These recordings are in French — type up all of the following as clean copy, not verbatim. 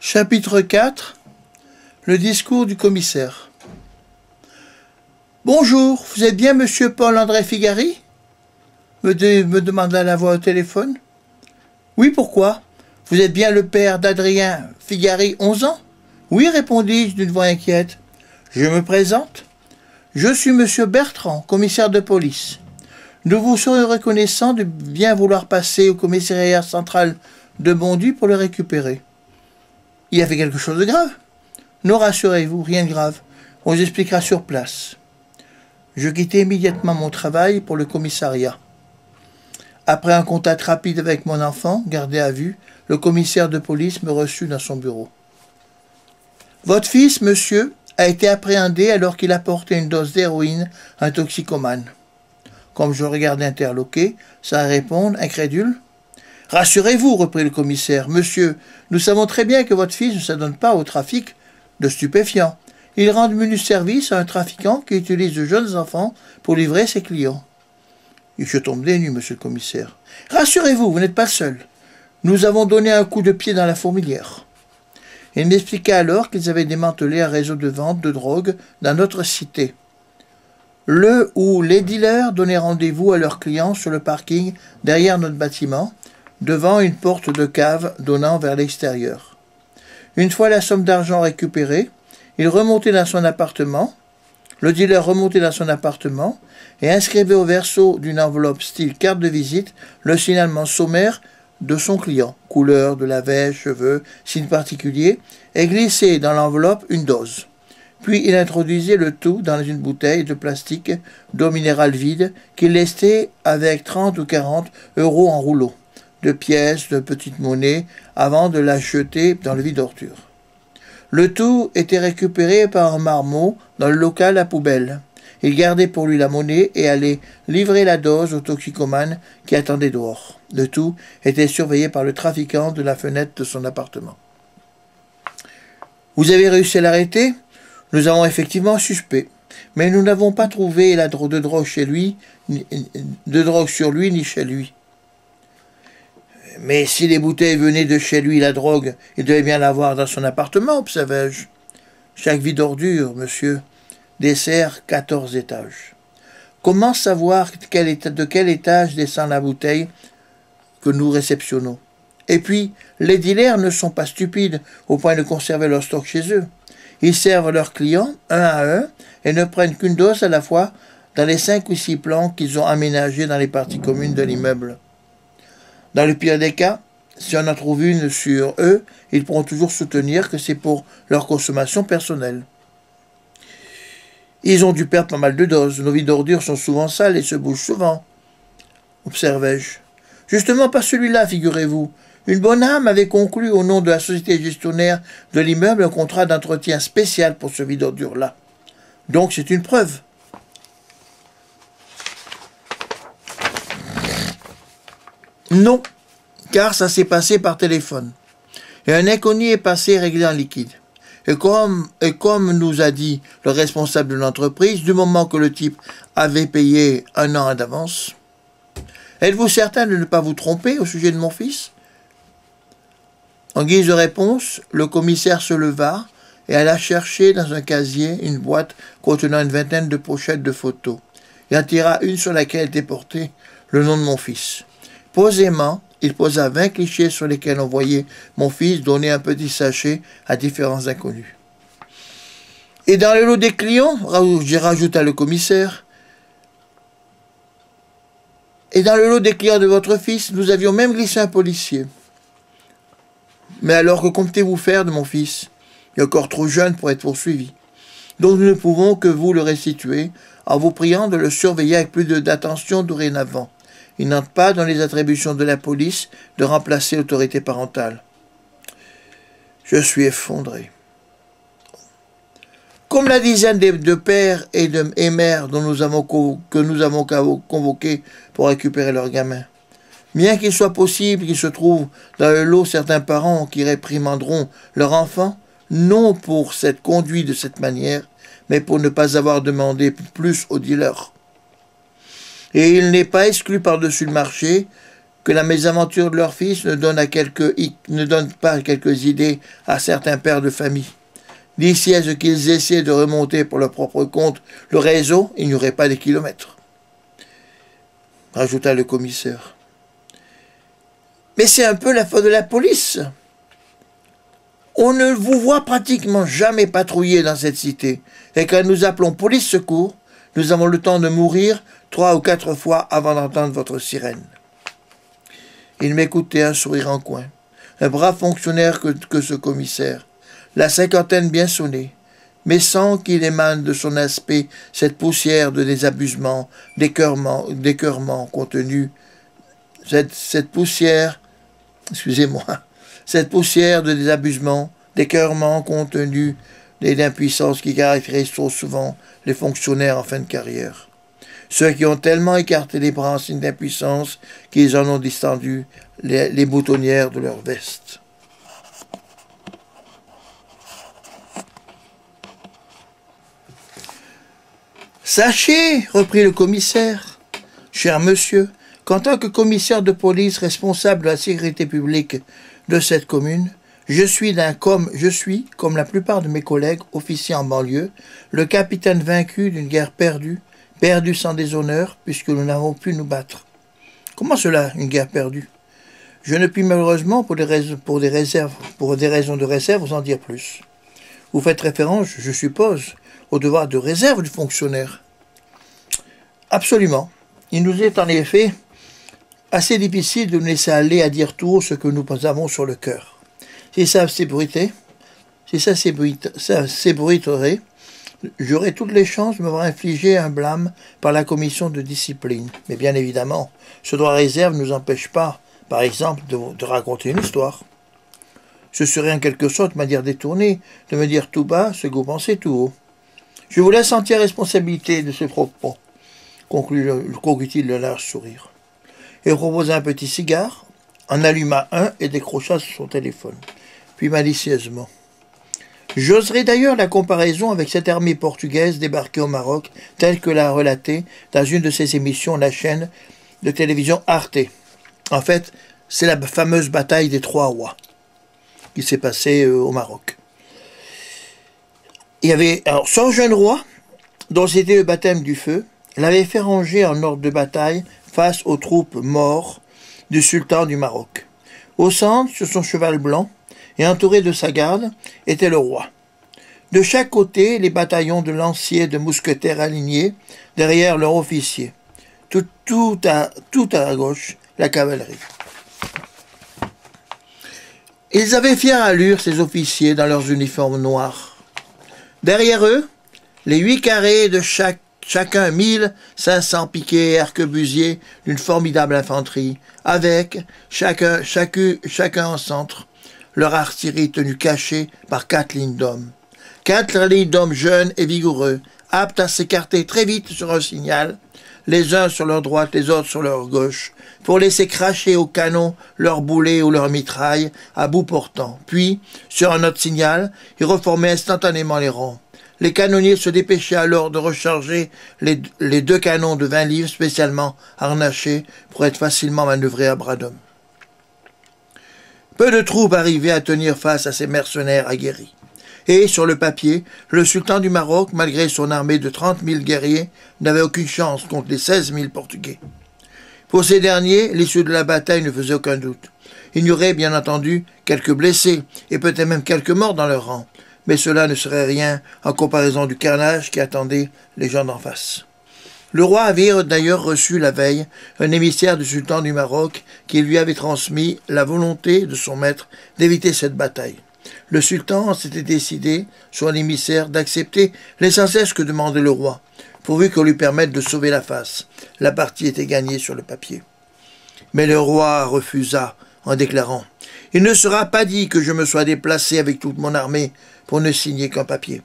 Chapitre 4. Le discours du commissaire. Bonjour, vous êtes bien monsieur Paul-André Figari me demanda la voix au téléphone. Oui, pourquoi? Vous êtes bien le père d'Adrien Figari, 11 ans? Oui, répondis-je d'une voix inquiète. Je me présente. Je suis monsieur Bertrand, commissaire de police. Nous vous serions reconnaissants de bien vouloir passer au commissariat central de Bondy pour le récupérer. Il y avait quelque chose de grave? Non, rassurez-vous, rien de grave. On vous expliquera sur place. Je quittai immédiatement mon travail pour le commissariat. Après un contact rapide avec mon enfant, gardé à vue, le commissaire de police me reçut dans son bureau. Votre fils, monsieur, a été appréhendé alors qu'il apportait une dose d'héroïne à un toxicomane. Comme je regardais interloqué, sans répondre, incrédule. « Rassurez-vous, reprit le commissaire, monsieur, nous savons très bien que votre fils ne s'adonne pas au trafic de stupéfiants. Il rend de menus services à un trafiquant qui utilise de jeunes enfants pour livrer ses clients. » Je tombe des nues, monsieur le commissaire. « Rassurez-vous, vous n'êtes pas seul. Nous avons donné un coup de pied dans la fourmilière. » Il m'expliqua alors qu'ils avaient démantelé un réseau de vente de drogue dans notre cité. Où les dealers donnaient rendez-vous à leurs clients sur le parking derrière notre bâtiment, devant une porte de cave donnant vers l'extérieur. Une fois la somme d'argent récupérée, il remontait dans son appartement, le dealer remontait dans son appartement et inscrivait au verso d'une enveloppe style carte de visite le signalement sommaire de son client, couleur de la veste, cheveux, signe particulier, et glissait dans l'enveloppe une dose. Puis il introduisait le tout dans une bouteille de plastique d'eau minérale vide qu'il lestait avec 30 ou 40 euros en rouleau, de pièces, de petites monnaies, avant de la jeter dans le vide-ordures. Le tout était récupéré par un marmot dans le local à poubelle. Il gardait pour lui la monnaie et allait livrer la dose au toxicomane qui attendait dehors. Le tout était surveillé par le trafiquant de la fenêtre de son appartement. « Vous avez réussi à l'arrêter? Nous avons effectivement un suspect, mais nous n'avons pas trouvé de drogue sur lui ni chez lui. » « Mais si les bouteilles venaient de chez lui, la drogue, il devait bien l'avoir dans son appartement, observai-je. Chaque vide-ordure, monsieur, dessert 14 étages. Comment savoir de quel étage descend la bouteille que nous réceptionnons? Et puis, les dealers ne sont pas stupides au point de conserver leur stock chez eux. Ils servent leurs clients, un à un, et ne prennent qu'une dose à la fois dans les 5 ou 6 plans qu'ils ont aménagés dans les parties communes de l'immeuble. Dans le pire des cas, si on en trouve une sur eux, ils pourront toujours soutenir que c'est pour leur consommation personnelle. Ils ont dû perdre pas mal de doses. Nos vides-ordures sont souvent sales et se bougent souvent, observai-je. Justement pas celui-là, figurez-vous. Une bonne âme avait conclu au nom de la société gestionnaire de l'immeuble un contrat d'entretien spécial pour ce vide-ordure-là. Donc c'est une preuve. Non, car ça s'est passé par téléphone. Et un inconnu est passé réglé en liquide. Et comme nous a dit le responsable de l'entreprise, du moment que le type avait payé 1 an d'avance, êtes-vous certain de ne pas vous tromper au sujet de mon fils? En guise de réponse, le commissaire se leva et alla chercher dans un casier une boîte contenant une vingtaine de pochettes de photos. Il en tira une sur laquelle était porté le nom de mon fils. Posément, il posa 20 clichés sur lesquels on voyait mon fils donner un petit sachet à différents inconnus. « Et dans le lot des clients, rajouta le commissaire, et dans le lot des clients de votre fils, nous avions même glissé un policier. Mais alors que comptez-vous faire de mon fils? Il est encore trop jeune pour être poursuivi. Donc nous ne pouvons que vous le restituer en vous priant de le surveiller avec plus d'attention dorénavant. Il n'entre pas dans les attributions de la police de remplacer l'autorité parentale. » Je suis effondré. Comme la dizaine de pères et mères que nous avons convoqués pour récupérer leurs gamins. Bien qu'il soit possible qu'il se trouve dans le lot certains parents qui réprimanderont leur enfant, non pour cette conduite de cette manière, mais pour ne pas avoir demandé plus aux dealers. Et il n'est pas exclu par-dessus le marché que la mésaventure de leur fils ne donne pas quelques idées à certains pères de famille. D'ici à ce qu'ils essaient de remonter pour leur propre compte le réseau, il n'y aurait pas des kilomètres, rajouta le commissaire. Mais c'est un peu la faute de la police. On ne vous voit pratiquement jamais patrouiller dans cette cité, et quand nous appelons police secours, nous avons le temps de mourir 3 ou 4 fois avant d'entendre votre sirène. Il m'écoutait, un sourire en coin. Un brave fonctionnaire que ce commissaire. La cinquantaine bien sonnée, mais sans qu'il émane de son aspect cette poussière de désabusement, d'écœurement contenu, cette poussière de désabusement, d'écœurement contenu et d'impuissance qui caractérise trop souvent les fonctionnaires en fin de carrière. Ceux qui ont tellement écarté les bras en signe d'impuissance qu'ils en ont distendu les boutonnières de leur veste. Sachez, reprit le commissaire, cher monsieur, qu'en tant que commissaire de police responsable de la sécurité publique de cette commune, je suis, comme la plupart de mes collègues officiers en banlieue, le capitaine vaincu d'une guerre perdue sans déshonneur, puisque nous n'avons pu nous battre. Comment cela, une guerre perdue? Je ne puis malheureusement, pour des raisons de réserve, vous en dire plus. Vous faites référence, je suppose, au devoir de réserve du fonctionnaire. Absolument. Il nous est en effet assez difficile de nous laisser aller à dire tout haut ce que nous avons sur le cœur. Si ça s'ébruiterait, j'aurais toutes les chances de me voir infliger un blâme par la commission de discipline. Mais bien évidemment, ce droit réserve ne nous empêche pas, par exemple, de raconter une histoire. Ce serait en quelque sorte une manière détournée de me dire tout bas ce que vous pensez tout haut. Je vous laisse entière responsabilité de ce propos, conclut-il le large sourire. Et proposa un petit cigare, en alluma un et décrocha sur son téléphone. Puis malicieusement. J'oserais d'ailleurs la comparaison avec cette armée portugaise débarquée au Maroc, telle que l'a relatée dans une de ses émissions la chaîne de télévision Arte. En fait, c'est la fameuse bataille des 3 rois qui s'est passée au Maroc. Il y avait alors son jeune roi, dont c'était le baptême du feu, l'avait fait ranger en ordre de bataille face aux troupes mortes du sultan du Maroc. Au centre, sur son cheval blanc, et entouré de sa garde, était le roi. De chaque côté, les bataillons de lanciers et de mousquetaires alignés, derrière leurs officiers. Tout à gauche, la cavalerie. Ils avaient fière allure, ces officiers, dans leurs uniformes noirs. Derrière eux, les 8 carrés de chacun 1500 piquets et arquebusiers d'une formidable infanterie, avec, chacun en centre, leur artillerie tenue cachée par 4 lignes d'hommes. 4 lignes d'hommes jeunes et vigoureux, aptes à s'écarter très vite sur un signal, les uns sur leur droite, les autres sur leur gauche, pour laisser cracher au canon leurs boulets ou leurs mitrailles à bout portant. Puis, sur un autre signal, ils reformaient instantanément les rangs. Les canonniers se dépêchaient alors de recharger les 2 canons de 20 livres spécialement harnachés pour être facilement manœuvrés à bras d'hommes. Peu de troupes arrivaient à tenir face à ces mercenaires aguerris. Et, sur le papier, le sultan du Maroc, malgré son armée de 30 000 guerriers, n'avait aucune chance contre les 16 000 Portugais. Pour ces derniers, l'issue de la bataille ne faisait aucun doute. Il y aurait, bien entendu, quelques blessés, et peut-être même quelques morts dans leur rang, mais cela ne serait rien en comparaison du carnage qui attendait les gens d'en face. Le roi avait d'ailleurs reçu la veille un émissaire du sultan du Maroc qui lui avait transmis la volonté de son maître d'éviter cette bataille. Le sultan s'était décidé, sur l'émissaire, d'accepter l'essentiel que demandait le roi, pourvu qu'on lui permette de sauver la face. La partie était gagnée sur le papier. Mais le roi refusa en déclarant « Il ne sera pas dit que je me sois déplacé avec toute mon armée pour ne signer qu'un papier. »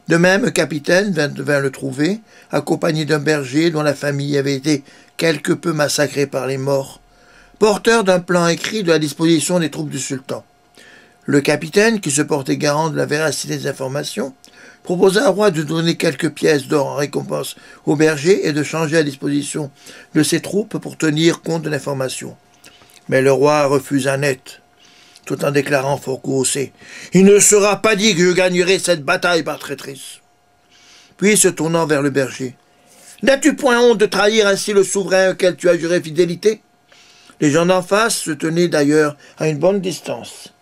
De même, un capitaine vint le trouver, accompagné d'un berger dont la famille avait été quelque peu massacrée par les morts, porteur d'un plan écrit de la disposition des troupes du sultan. Le capitaine, qui se portait garant de la véracité des informations, proposa au roi de donner quelques pièces d'or en récompense au berger et de changer la disposition de ses troupes pour tenir compte de l'information. Mais le roi refusa net, tout en déclarant fort courroucé: « Il ne sera pas dit que je gagnerai cette bataille par traîtrise. » Puis, se tournant vers le berger: « N'as-tu point honte de trahir ainsi le souverain auquel tu as juré fidélité ?» Les gens d'en face se tenaient d'ailleurs à une bonne distance.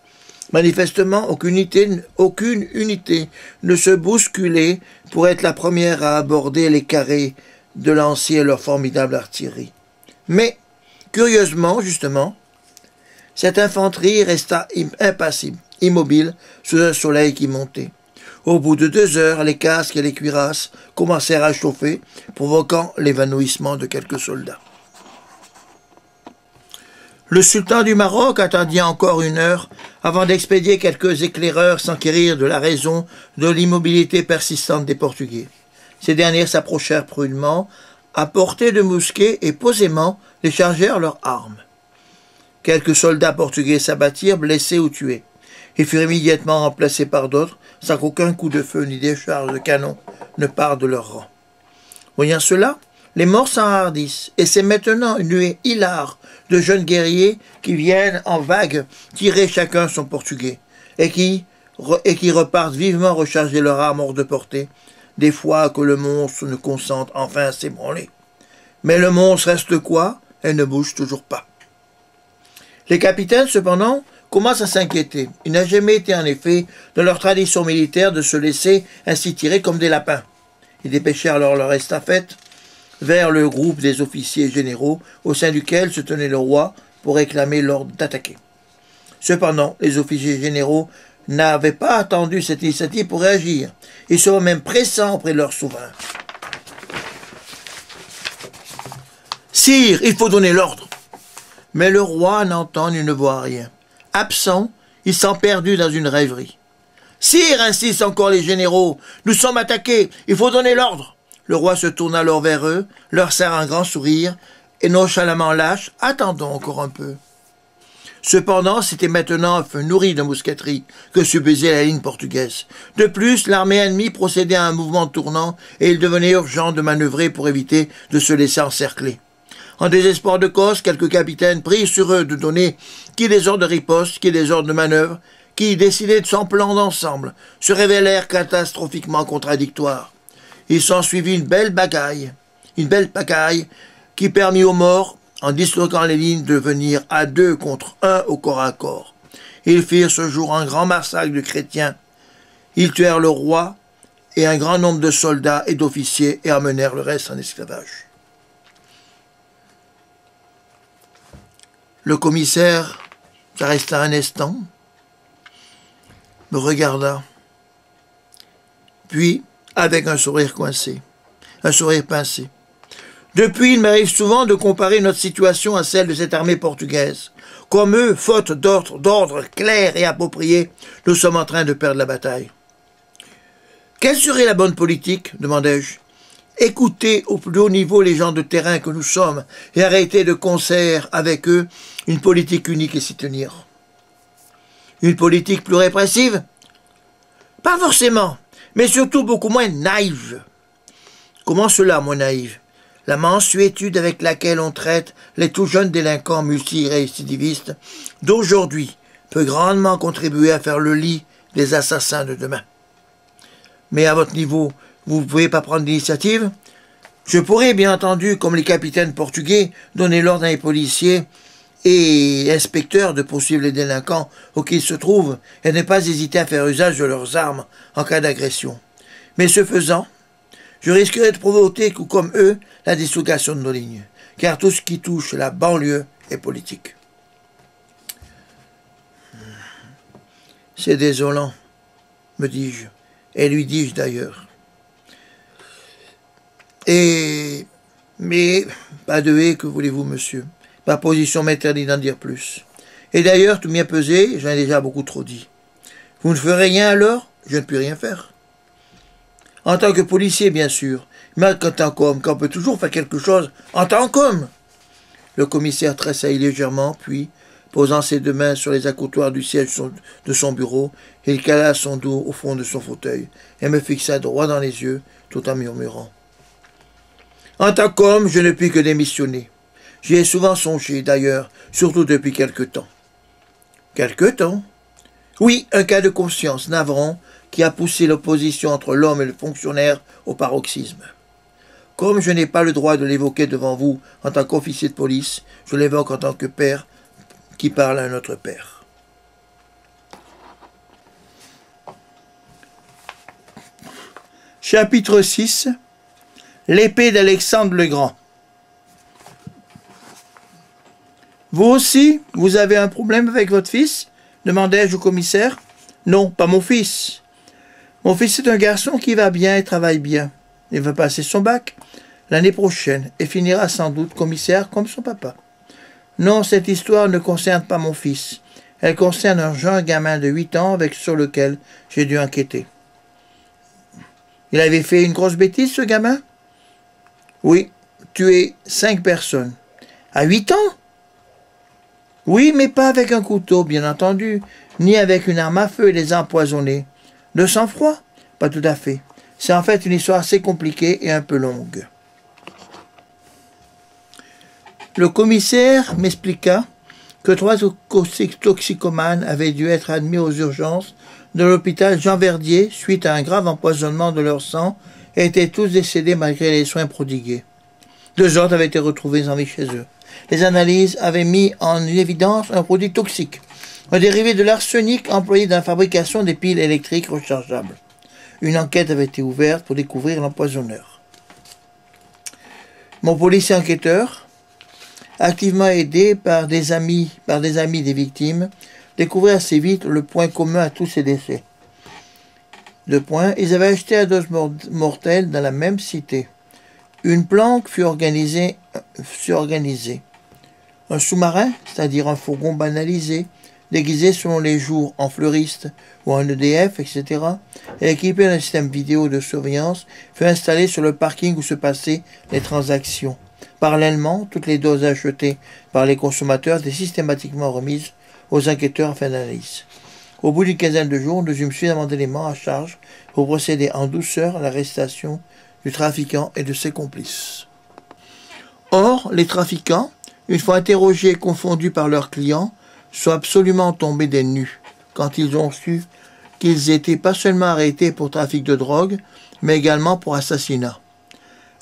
Manifestement, aucune unité ne se bousculait pour être la première à aborder les carrés de lanciers et leur formidable artillerie. Mais, curieusement, justement, cette infanterie resta impassible, immobile, sous un soleil qui montait. Au bout de 2 heures, les casques et les cuirasses commencèrent à chauffer, provoquant l'évanouissement de quelques soldats. Le sultan du Maroc attendit encore 1 heure avant d'expédier quelques éclaireurs s'enquérir de la raison de l'immobilité persistante des Portugais. Ces derniers s'approchèrent prudemment, à portée de mousquets, et posément les chargèrent leurs armes. Quelques soldats portugais s'abattirent, blessés ou tués. Ils furent immédiatement remplacés par d'autres, sans qu'aucun coup de feu ni décharge de canon ne part de leur rang. Voyant cela, les morts s'enhardissent, et c'est maintenant une nuée hilare de jeunes guerriers qui viennent en vagues tirer chacun son portugais, et qui repartent vivement recharger leurs armes hors de portée, des fois que le monstre ne consente enfin à s'ébranler. Mais le monstre reste quoi? Elle ne bouge toujours pas. Les capitaines, cependant, commencent à s'inquiéter. Il n'a jamais été, en effet, de leur tradition militaire de se laisser ainsi tirer comme des lapins. Ils dépêchèrent alors leur estafette vers le groupe des officiers généraux, au sein duquel se tenait le roi, pour réclamer l'ordre d'attaquer. Cependant, les officiers généraux n'avaient pas attendu cette initiative pour réagir. Ils seront même pressants auprès de leur souverain. « Sire, il faut donner l'ordre !» Mais le roi n'entend ni ne voit rien. Absent, il semble perdu dans une rêverie. « Sire, insistent encore les généraux, nous sommes attaqués, il faut donner l'ordre !» Le roi se tourne alors vers eux, leur serre un grand sourire, et nonchalamment lâche: « Attendons encore un peu. » Cependant, c'était maintenant un feu nourri de mousqueterie que subissait la ligne portugaise. De plus, l'armée ennemie procédait à un mouvement tournant, et il devenait urgent de manœuvrer pour éviter de se laisser encercler. En désespoir de cause, quelques capitaines prirent sur eux de donner qui des ordres de riposte, qui des ordres de manœuvre, qui, décidés de son plan d'ensemble, se révélèrent catastrophiquement contradictoires. Il s'ensuivit une belle bagaille qui permit aux morts, en disloquant les lignes, de venir à 2 contre 1 au corps à corps. Ils firent ce jour un grand massacre de chrétiens. Ils tuèrent le roi et un grand nombre de soldats et d'officiers et emmenèrent le reste en esclavage. Le commissaire s'arrêta un instant, me regarda, puis, avec un sourire coincé, un sourire pincé: « Depuis, il m'arrive souvent de comparer notre situation à celle de cette armée portugaise. Comme eux, faute d'ordre clair et approprié, nous sommes en train de perdre la bataille. »« Quelle serait la bonne politique ?» demandai-je. « Écouter au plus haut niveau les gens de terrain que nous sommes et arrêter de concert avec eux une politique unique et s'y tenir. »« Une politique plus répressive ?»« Pas forcément, mais surtout beaucoup moins naïve. »« Comment cela, moins naïve ? La mansuétude avec laquelle on traite les tout jeunes délinquants multirécidivistes d'aujourd'hui peut grandement contribuer à faire le lit des assassins de demain. Mais à votre niveau, vous ne pouvez pas prendre d'initiative? Je pourrais, bien entendu, comme les capitaines portugais, donner l'ordre à les policiers et inspecteurs de poursuivre les délinquants auxquels ils se trouvent et ne pas hésiter à faire usage de leurs armes en cas d'agression. Mais ce faisant, je risquerais de provoquer, comme eux, la dislocation de nos lignes, car tout ce qui touche la banlieue est politique. C'est désolant, me dis-je, et lui dis-je d'ailleurs. Mais, pas de haie, que voulez-vous, monsieur? Ma position m'interdit d'en dire plus. Et d'ailleurs, tout bien pesé, j'en ai déjà beaucoup trop dit. Vous ne ferez rien alors? Je ne puis rien faire. En tant que policier, bien sûr, mais en tant qu'homme, qu'on peut toujours faire quelque chose en tant qu'homme. Le commissaire tressaillit légèrement, puis, posant ses 2 mains sur les accoutoirs du siège de son bureau, il cala son dos au fond de son fauteuil et me fixa droit dans les yeux, tout en murmurant: « En tant qu'homme, je ne puis que démissionner. J'y ai souvent songé, d'ailleurs, surtout depuis quelque temps. Quelque temps? Oui, un cas de conscience navrant qui a poussé l'opposition entre l'homme et le fonctionnaire au paroxysme. Comme je n'ai pas le droit de l'évoquer devant vous en tant qu'officier de police, je l'évoque en tant que père qui parle à un autre père. Chapitre 6. L'épée d'Alexandre le Grand. Vous aussi, vous avez un problème avec votre fils? Demandai-je au commissaire. Non, pas mon fils. Mon fils est un garçon qui va bien et travaille bien. Il va passer son bac l'année prochaine et finira sans doute commissaire comme son papa. Non, cette histoire ne concerne pas mon fils. Elle concerne un jeune gamin de 8 ans sur lequel j'ai dû enquêter. Il avait fait une grosse bêtise, ce gamin? Oui, tué 5 personnes. À 8 ans? Oui, mais pas avec un couteau, bien entendu, ni avec une arme à feu et les empoisonner. De sang-froid? Pas tout à fait. C'est en fait une histoire assez compliquée et un peu longue. Le commissaire m'expliqua que 3 toxicomanes avaient dû être admis aux urgences de l'hôpital Jean Verdier suite à un grave empoisonnement de leur sang et étaient tous décédés malgré les soins prodigués. 2 autres avaient été retrouvés en vie chez eux. Les analyses avaient mis en évidence un produit toxique, un dérivé de l'arsenic employé dans la fabrication des piles électriques rechargeables. Une enquête avait été ouverte pour découvrir l'empoisonneur. Mon policier enquêteur, activement aidé par des amis des victimes, découvrit assez vite le point commun à tous ces décès. 2 points, ils avaient acheté à dose mortelle dans la même cité. Une planque fut organisée. Un sous-marin, c'est-à-dire un fourgon banalisé, déguisé selon les jours en fleuriste ou en EDF, etc., et équipé d'un système vidéo de surveillance, fut installé sur le parking où se passaient les transactions. Parallèlement, toutes les doses achetées par les consommateurs étaient systématiquement remises aux enquêteurs à fin d'analyse. Au bout d'une quinzaine de jours, nous eûmes suffisamment d'éléments à charge pour procéder en douceur à l'arrestation du trafiquant et de ses complices. Or, les trafiquants, une fois interrogés et confondus par leurs clients, sont absolument tombés des nues quand ils ont su qu'ils étaient pas seulement arrêtés pour trafic de drogue, mais également pour assassinat.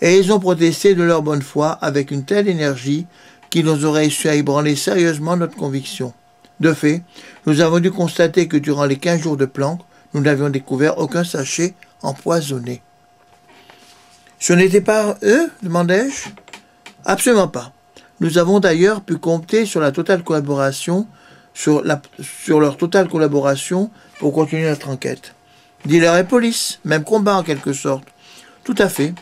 Et ils ont protesté de leur bonne foi avec une telle énergie qu'ils nous auraient su à ébranler sérieusement notre conviction. De fait, nous avons dû constater que durant les 15 jours de planque, nous n'avions découvert aucun sachet empoisonné. « Ce n'était pas eux ?» demandai-je. « Absolument pas. Nous avons d'ailleurs pu compter sur leur totale collaboration pour continuer notre enquête. Dealer et police, même combat en quelque sorte. Tout à fait.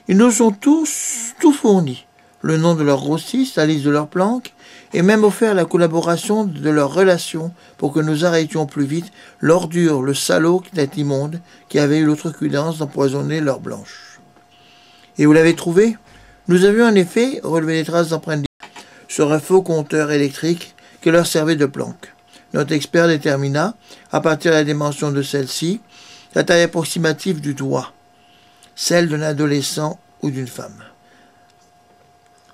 Ils nous ont tous tout fourni. Le nom de leur grossiste, la liste de leurs planques, et même offert la collaboration de leurs relations pour que nous arrêtions plus vite l'ordure, le salaud net immonde qui avait eu l'outrecuidance d'empoisonner leur blanche. Et vous l'avez trouvé? Nous avions en effet relevé les traces d'empreintes sur un faux compteur électrique qui leur servait de planque. Notre expert détermina, à partir de la dimension de celle-ci, la taille approximative du doigt, celle d'un adolescent ou d'une femme.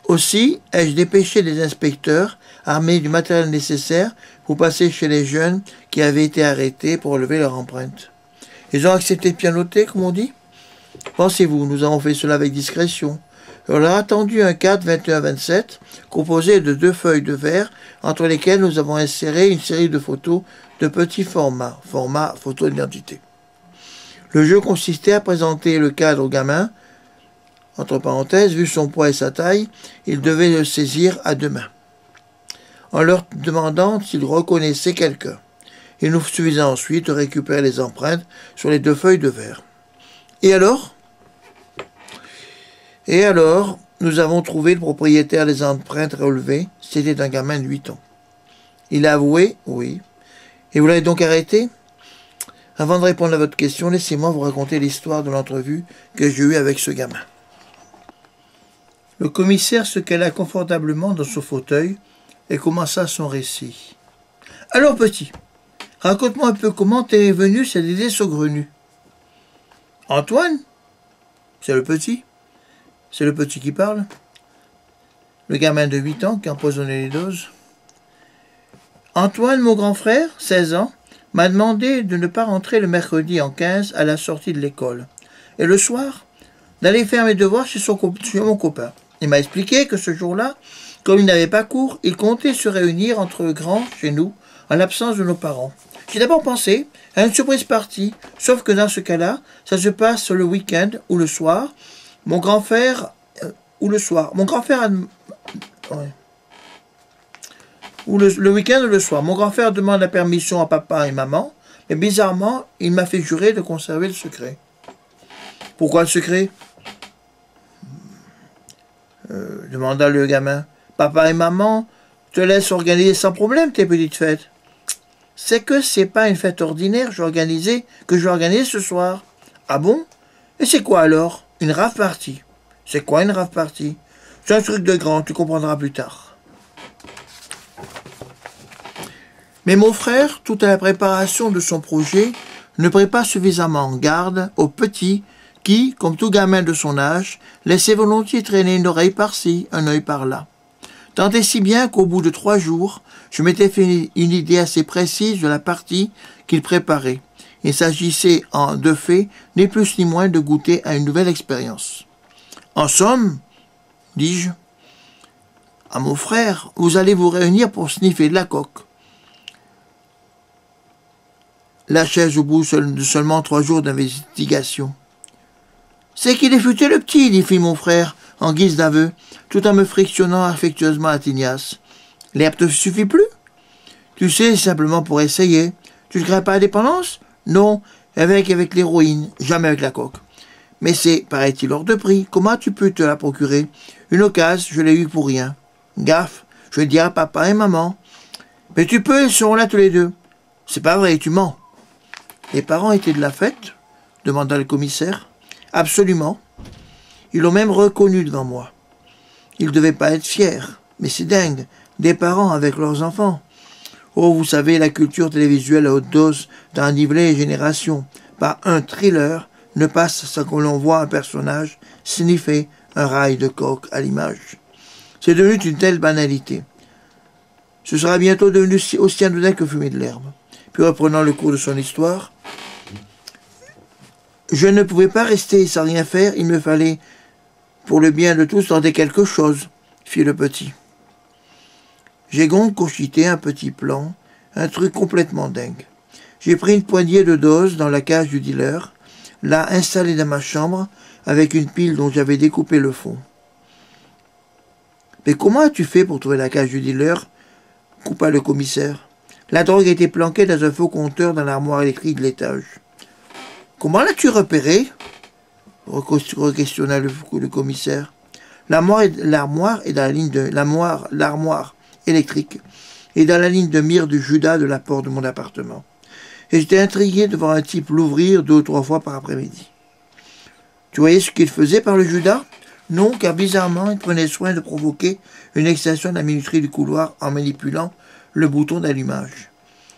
Aussi, ai-je dépêché des inspecteurs armés du matériel nécessaire pour passer chez les jeunes qui avaient été arrêtés pour relever leur empreinte. Ils ont accepté de pianoter, comme on dit? Pensez-vous, nous avons fait cela avec discrétion. On leur a tendu un cadre 21-27 composé de 2 feuilles de verre entre lesquelles nous avons inséré une série de photos de petits formats, format photo d'identité. Le jeu consistait à présenter le cadre au gamin. Entre parenthèses, vu son poids et sa taille, il devait le saisir à 2 mains, en leur demandant s'ils reconnaissaient quelqu'un. Il nous suffisait ensuite de récupérer les empreintes sur les 2 feuilles de verre. Et alors, nous avons trouvé le propriétaire des empreintes relevées. C'était un gamin de 8 ans. Il a avoué, oui. Et vous l'avez donc arrêté? Avant de répondre à votre question, laissez-moi vous raconter l'histoire de l'entrevue que j'ai eue avec ce gamin. Le commissaire se cala confortablement dans son fauteuil et commença son récit. « Alors, petit, raconte-moi un peu comment t'es venu cette idée saugrenue. »« Antoine? C'est le petit qui parle. le gamin de 8 ans qui empoisonnait les doses. Antoine, mon grand frère, 16 ans, m'a demandé de ne pas rentrer le mercredi en 15 à la sortie de l'école. Et le soir, d'aller faire mes devoirs chez mon copain. Il m'a expliqué que ce jour-là, comme il n'avait pas cours, il comptait se réunir entre grands chez nous, en l'absence de nos parents. J'ai d'abord pensé à une surprise partie, sauf que dans ce cas-là, ça se passe le week-end ou le soir. Mon grand-frère ou le soir. Mon grand-frère ou le week-end ou le soir. Mon grand-frère demande la permission à papa et maman, mais bizarrement, il m'a fait jurer de conserver le secret. Pourquoi le secret? Demanda le gamin. Papa et maman te laissent organiser sans problème tes petites fêtes. C'est que c'est pas une fête ordinaire que je vais organiser ce soir. Ah bon? Et c'est quoi alors? Une rave party. C'est quoi une rave party? C'est un truc de grand, tu comprendras plus tard. Mais mon frère, tout à la préparation de son projet, ne prit pas suffisamment garde aux petits qui, comme tout gamin de son âge, laissait volontiers traîner une oreille par-ci, un œil par-là. Tant et si bien qu'au bout de 3 jours, je m'étais fait une idée assez précise de la partie qu'il préparait. Il s'agissait, de fait, ni plus ni moins de goûter à une nouvelle expérience. En somme, dis-je, à mon frère, vous allez vous réunir pour sniffer de la coque. Lâchais-je au bout de seulement 3 jours d'investigation. C'est qu'il est futé le petit, dit mon frère, en guise d'aveu, tout en me frictionnant affectueusement la tignasse. L'herbe te suffit plus? Tu sais, simplement pour essayer. Tu ne crains pas la dépendance? Non, avec l'héroïne, jamais avec la coque. Mais c'est, paraît-il, hors de prix. Comment tu peux te la procurer? Une occasion, je l'ai eue pour rien. Gaffe, je vais dire à papa et maman. Mais tu peux, ils seront là tous les deux. C'est pas vrai, tu mens. Les parents étaient de la fête? Demanda le commissaire. Absolument. Ils l'ont même reconnu devant moi. Ils ne devaient pas être fiers. Mais c'est dingue, des parents avec leurs enfants. Oh, vous savez, la culture télévisuelle à haute dose d'un nivelé et génération. Pas un thriller ne passe sans que l'on voit un personnage sniffer un rail de coke à l'image. C'est devenu une telle banalité. Ce sera bientôt devenu aussi anodin que fumer de l'herbe. Puis reprenant le cours de son histoire, je ne pouvais pas rester sans rien faire, il me fallait, pour le bien de tous, tenter quelque chose, fit le petit. J'ai donc cogité un petit plan, un truc complètement dingue. J'ai pris une poignée de doses dans la cage du dealer, l'a installée dans ma chambre, avec une pile dont j'avais découpé le fond. Mais comment as-tu fait pour trouver la cage du dealer? Coupa le commissaire. La drogue était planquée dans un faux compteur dans l'armoire électrique de l'étage. Comment l'as-tu repéré? Re-questionna le commissaire. L'armoire est dans la ligne de l'armoire électrique et dans la ligne de mire du Judas de la porte de mon appartement. Et j'étais intrigué de voir un type l'ouvrir 2 ou 3 fois par après-midi. Tu voyais ce qu'il faisait par le Judas? Non, car bizarrement, il prenait soin de provoquer une extension de la minuterie du couloir en manipulant le bouton d'allumage.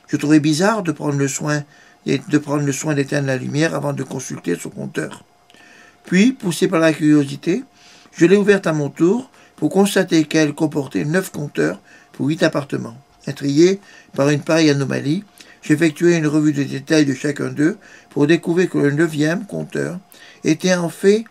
Je trouvais bizarre de prendre le soin d'éteindre la lumière avant de consulter son compteur. Puis, poussé par la curiosité, je l'ai ouverte à mon tour pour constater qu'elle comportait 9 compteurs pour 8 appartements. Intrigué par une pareille anomalie, j'effectuai une revue de détail de chacun d'eux pour découvrir que le 9e compteur était en fait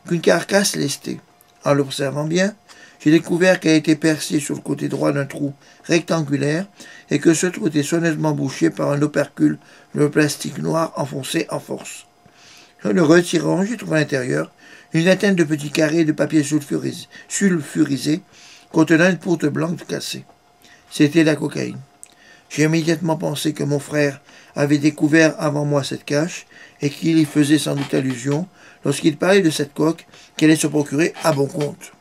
qu'une carcasse lestée. En l'observant bien, j'ai découvert qu'elle était percée sur le côté droit d'un trou rectangulaire et que ce trou était soigneusement bouché par un opercule de plastique noir enfoncé en force. En le retirant, j'ai trouvé à l'intérieur une vingtaine de petits carrés de papier sulfurisé contenant une poutre blanche cassée. C'était la cocaïne. J'ai immédiatement pensé que mon frère avait découvert avant moi cette cache et qu'il y faisait sans doute allusion lorsqu'il parlait de cette coque qu'elle allait se procurer à bon compte.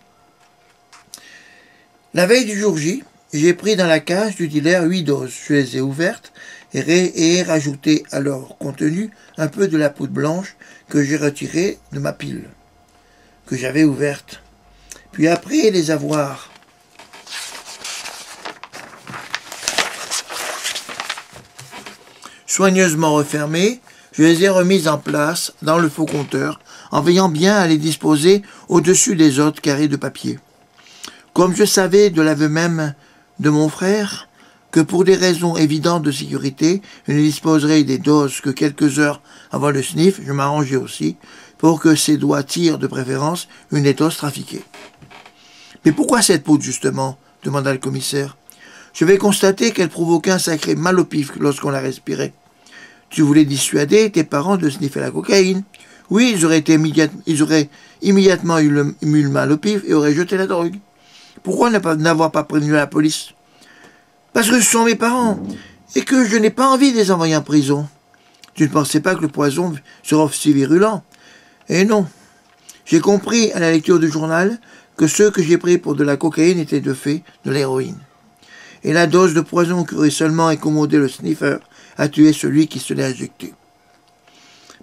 La veille du jour J, j'ai pris dans la cage du dealer 8 doses. Je les ai ouvertes et rajouté à leur contenu un peu de la poudre blanche que j'ai retirée de ma pile, que j'avais ouverte. Puis après les avoir soigneusement refermées, je les ai remises en place dans le faux compteur, en veillant bien à les disposer au-dessus des autres carrés de papier. Comme je savais de l'aveu même de mon frère que pour des raisons évidentes de sécurité, je ne disposerai des doses que quelques heures avant le sniff, je m'arrangeais aussi pour que ses doigts tirent de préférence une des doses trafiquée. « Mais pourquoi cette poudre, justement ?» demanda le commissaire. « Je vais constater qu'elle provoquait un sacré mal au pif lorsqu'on la respirait. Tu voulais dissuader tes parents de sniffer la cocaïne. Oui, ils auraient immédiatement eu le mal au pif et auraient jeté la drogue. Pourquoi n'avoir pas prévenu la police? Parce que ce sont mes parents et que je n'ai pas envie de les envoyer en prison. Tu ne pensais pas que le poison serait aussi virulent? Et non. J'ai compris à la lecture du journal que ceux que j'ai pris pour de la cocaïne étaient de fait de l'héroïne. Et la dose de poison qui aurait seulement incommodé le sniffer a tué celui qui se l'est injecté.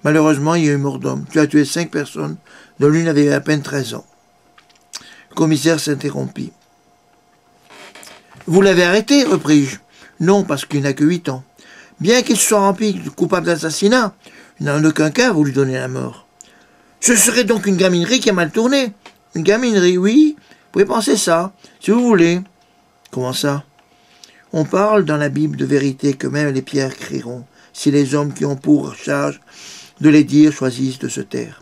Malheureusement, il y a eu mort d'homme. Tu as tué 5 personnes, dont l'une avait à peine 13 ans. Le commissaire s'interrompit. « Vous l'avez arrêté, repris-je. Non, parce qu'il n'a que 8 ans. Bien qu'il se soit rempli coupable d'assassinat, il n'a en aucun cas voulu donner la mort. Ce serait donc une gaminerie qui a mal tourné. Une gaminerie, oui. Vous pouvez penser ça, si vous voulez. Comment ça? On parle dans la Bible de vérité que même les pierres crieront, si les hommes qui ont pour charge de les dire choisissent de se taire.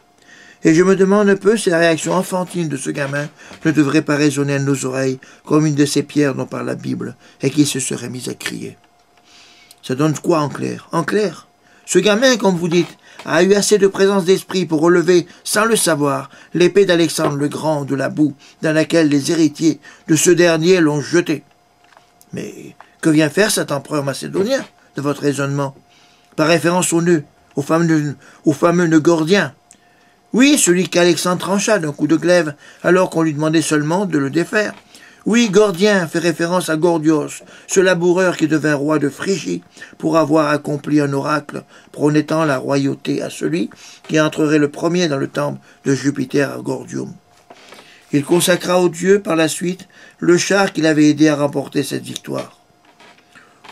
Et je me demande un peu si la réaction enfantine de ce gamin ne devrait pas résonner à nos oreilles comme une de ces pierres dont parle la Bible et qui se serait mise à crier. Ça donne quoi en clair? En clair, ce gamin, comme vous dites, a eu assez de présence d'esprit pour relever, sans le savoir, l'épée d'Alexandre le Grand de la boue dans laquelle les héritiers de ce dernier l'ont jeté. Mais que vient faire cet empereur macédonien de votre raisonnement? Par référence au nœud, au fameux nœud gordien. Oui, celui qu'Alexandre trancha d'un coup de glaive, alors qu'on lui demandait seulement de le défaire. Oui, Gordien fait référence à Gordios, ce laboureur qui devint roi de Phrygie, pour avoir accompli un oracle promettant la royauté à celui qui entrerait le premier dans le temple de Jupiter à Gordium. Il consacra au dieu par la suite le char qui l'avait aidé à remporter cette victoire.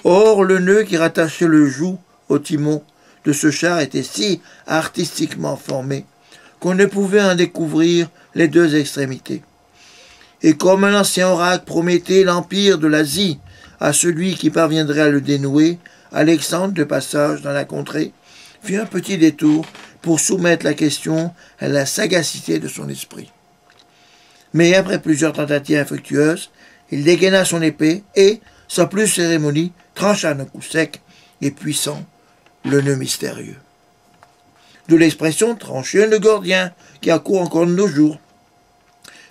Or, le nœud qui rattachait le joug au timon de ce char était si artistiquement formé qu'on ne pouvait en découvrir les deux extrémités. Et comme un ancien oracle promettait l'empire de l'Asie à celui qui parviendrait à le dénouer, Alexandre, de passage dans la contrée, fit un petit détour pour soumettre la question à la sagacité de son esprit. Mais après plusieurs tentatives infructueuses, il dégaina son épée et, sans plus cérémonie, trancha d'un coup sec et puissant le nœud mystérieux. De l'expression trancher le gordien, qui accourt encore de nos jours.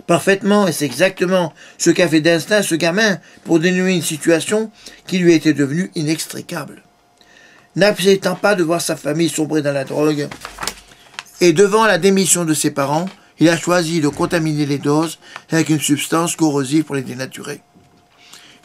Parfaitement, et c'est exactement ce qu'a fait d'instinct ce gamin pour dénouer une situation qui lui était devenue inextricable. N'acceptant pas de voir sa famille sombrer dans la drogue, et devant la démission de ses parents, il a choisi de contaminer les doses avec une substance corrosive pour les dénaturer.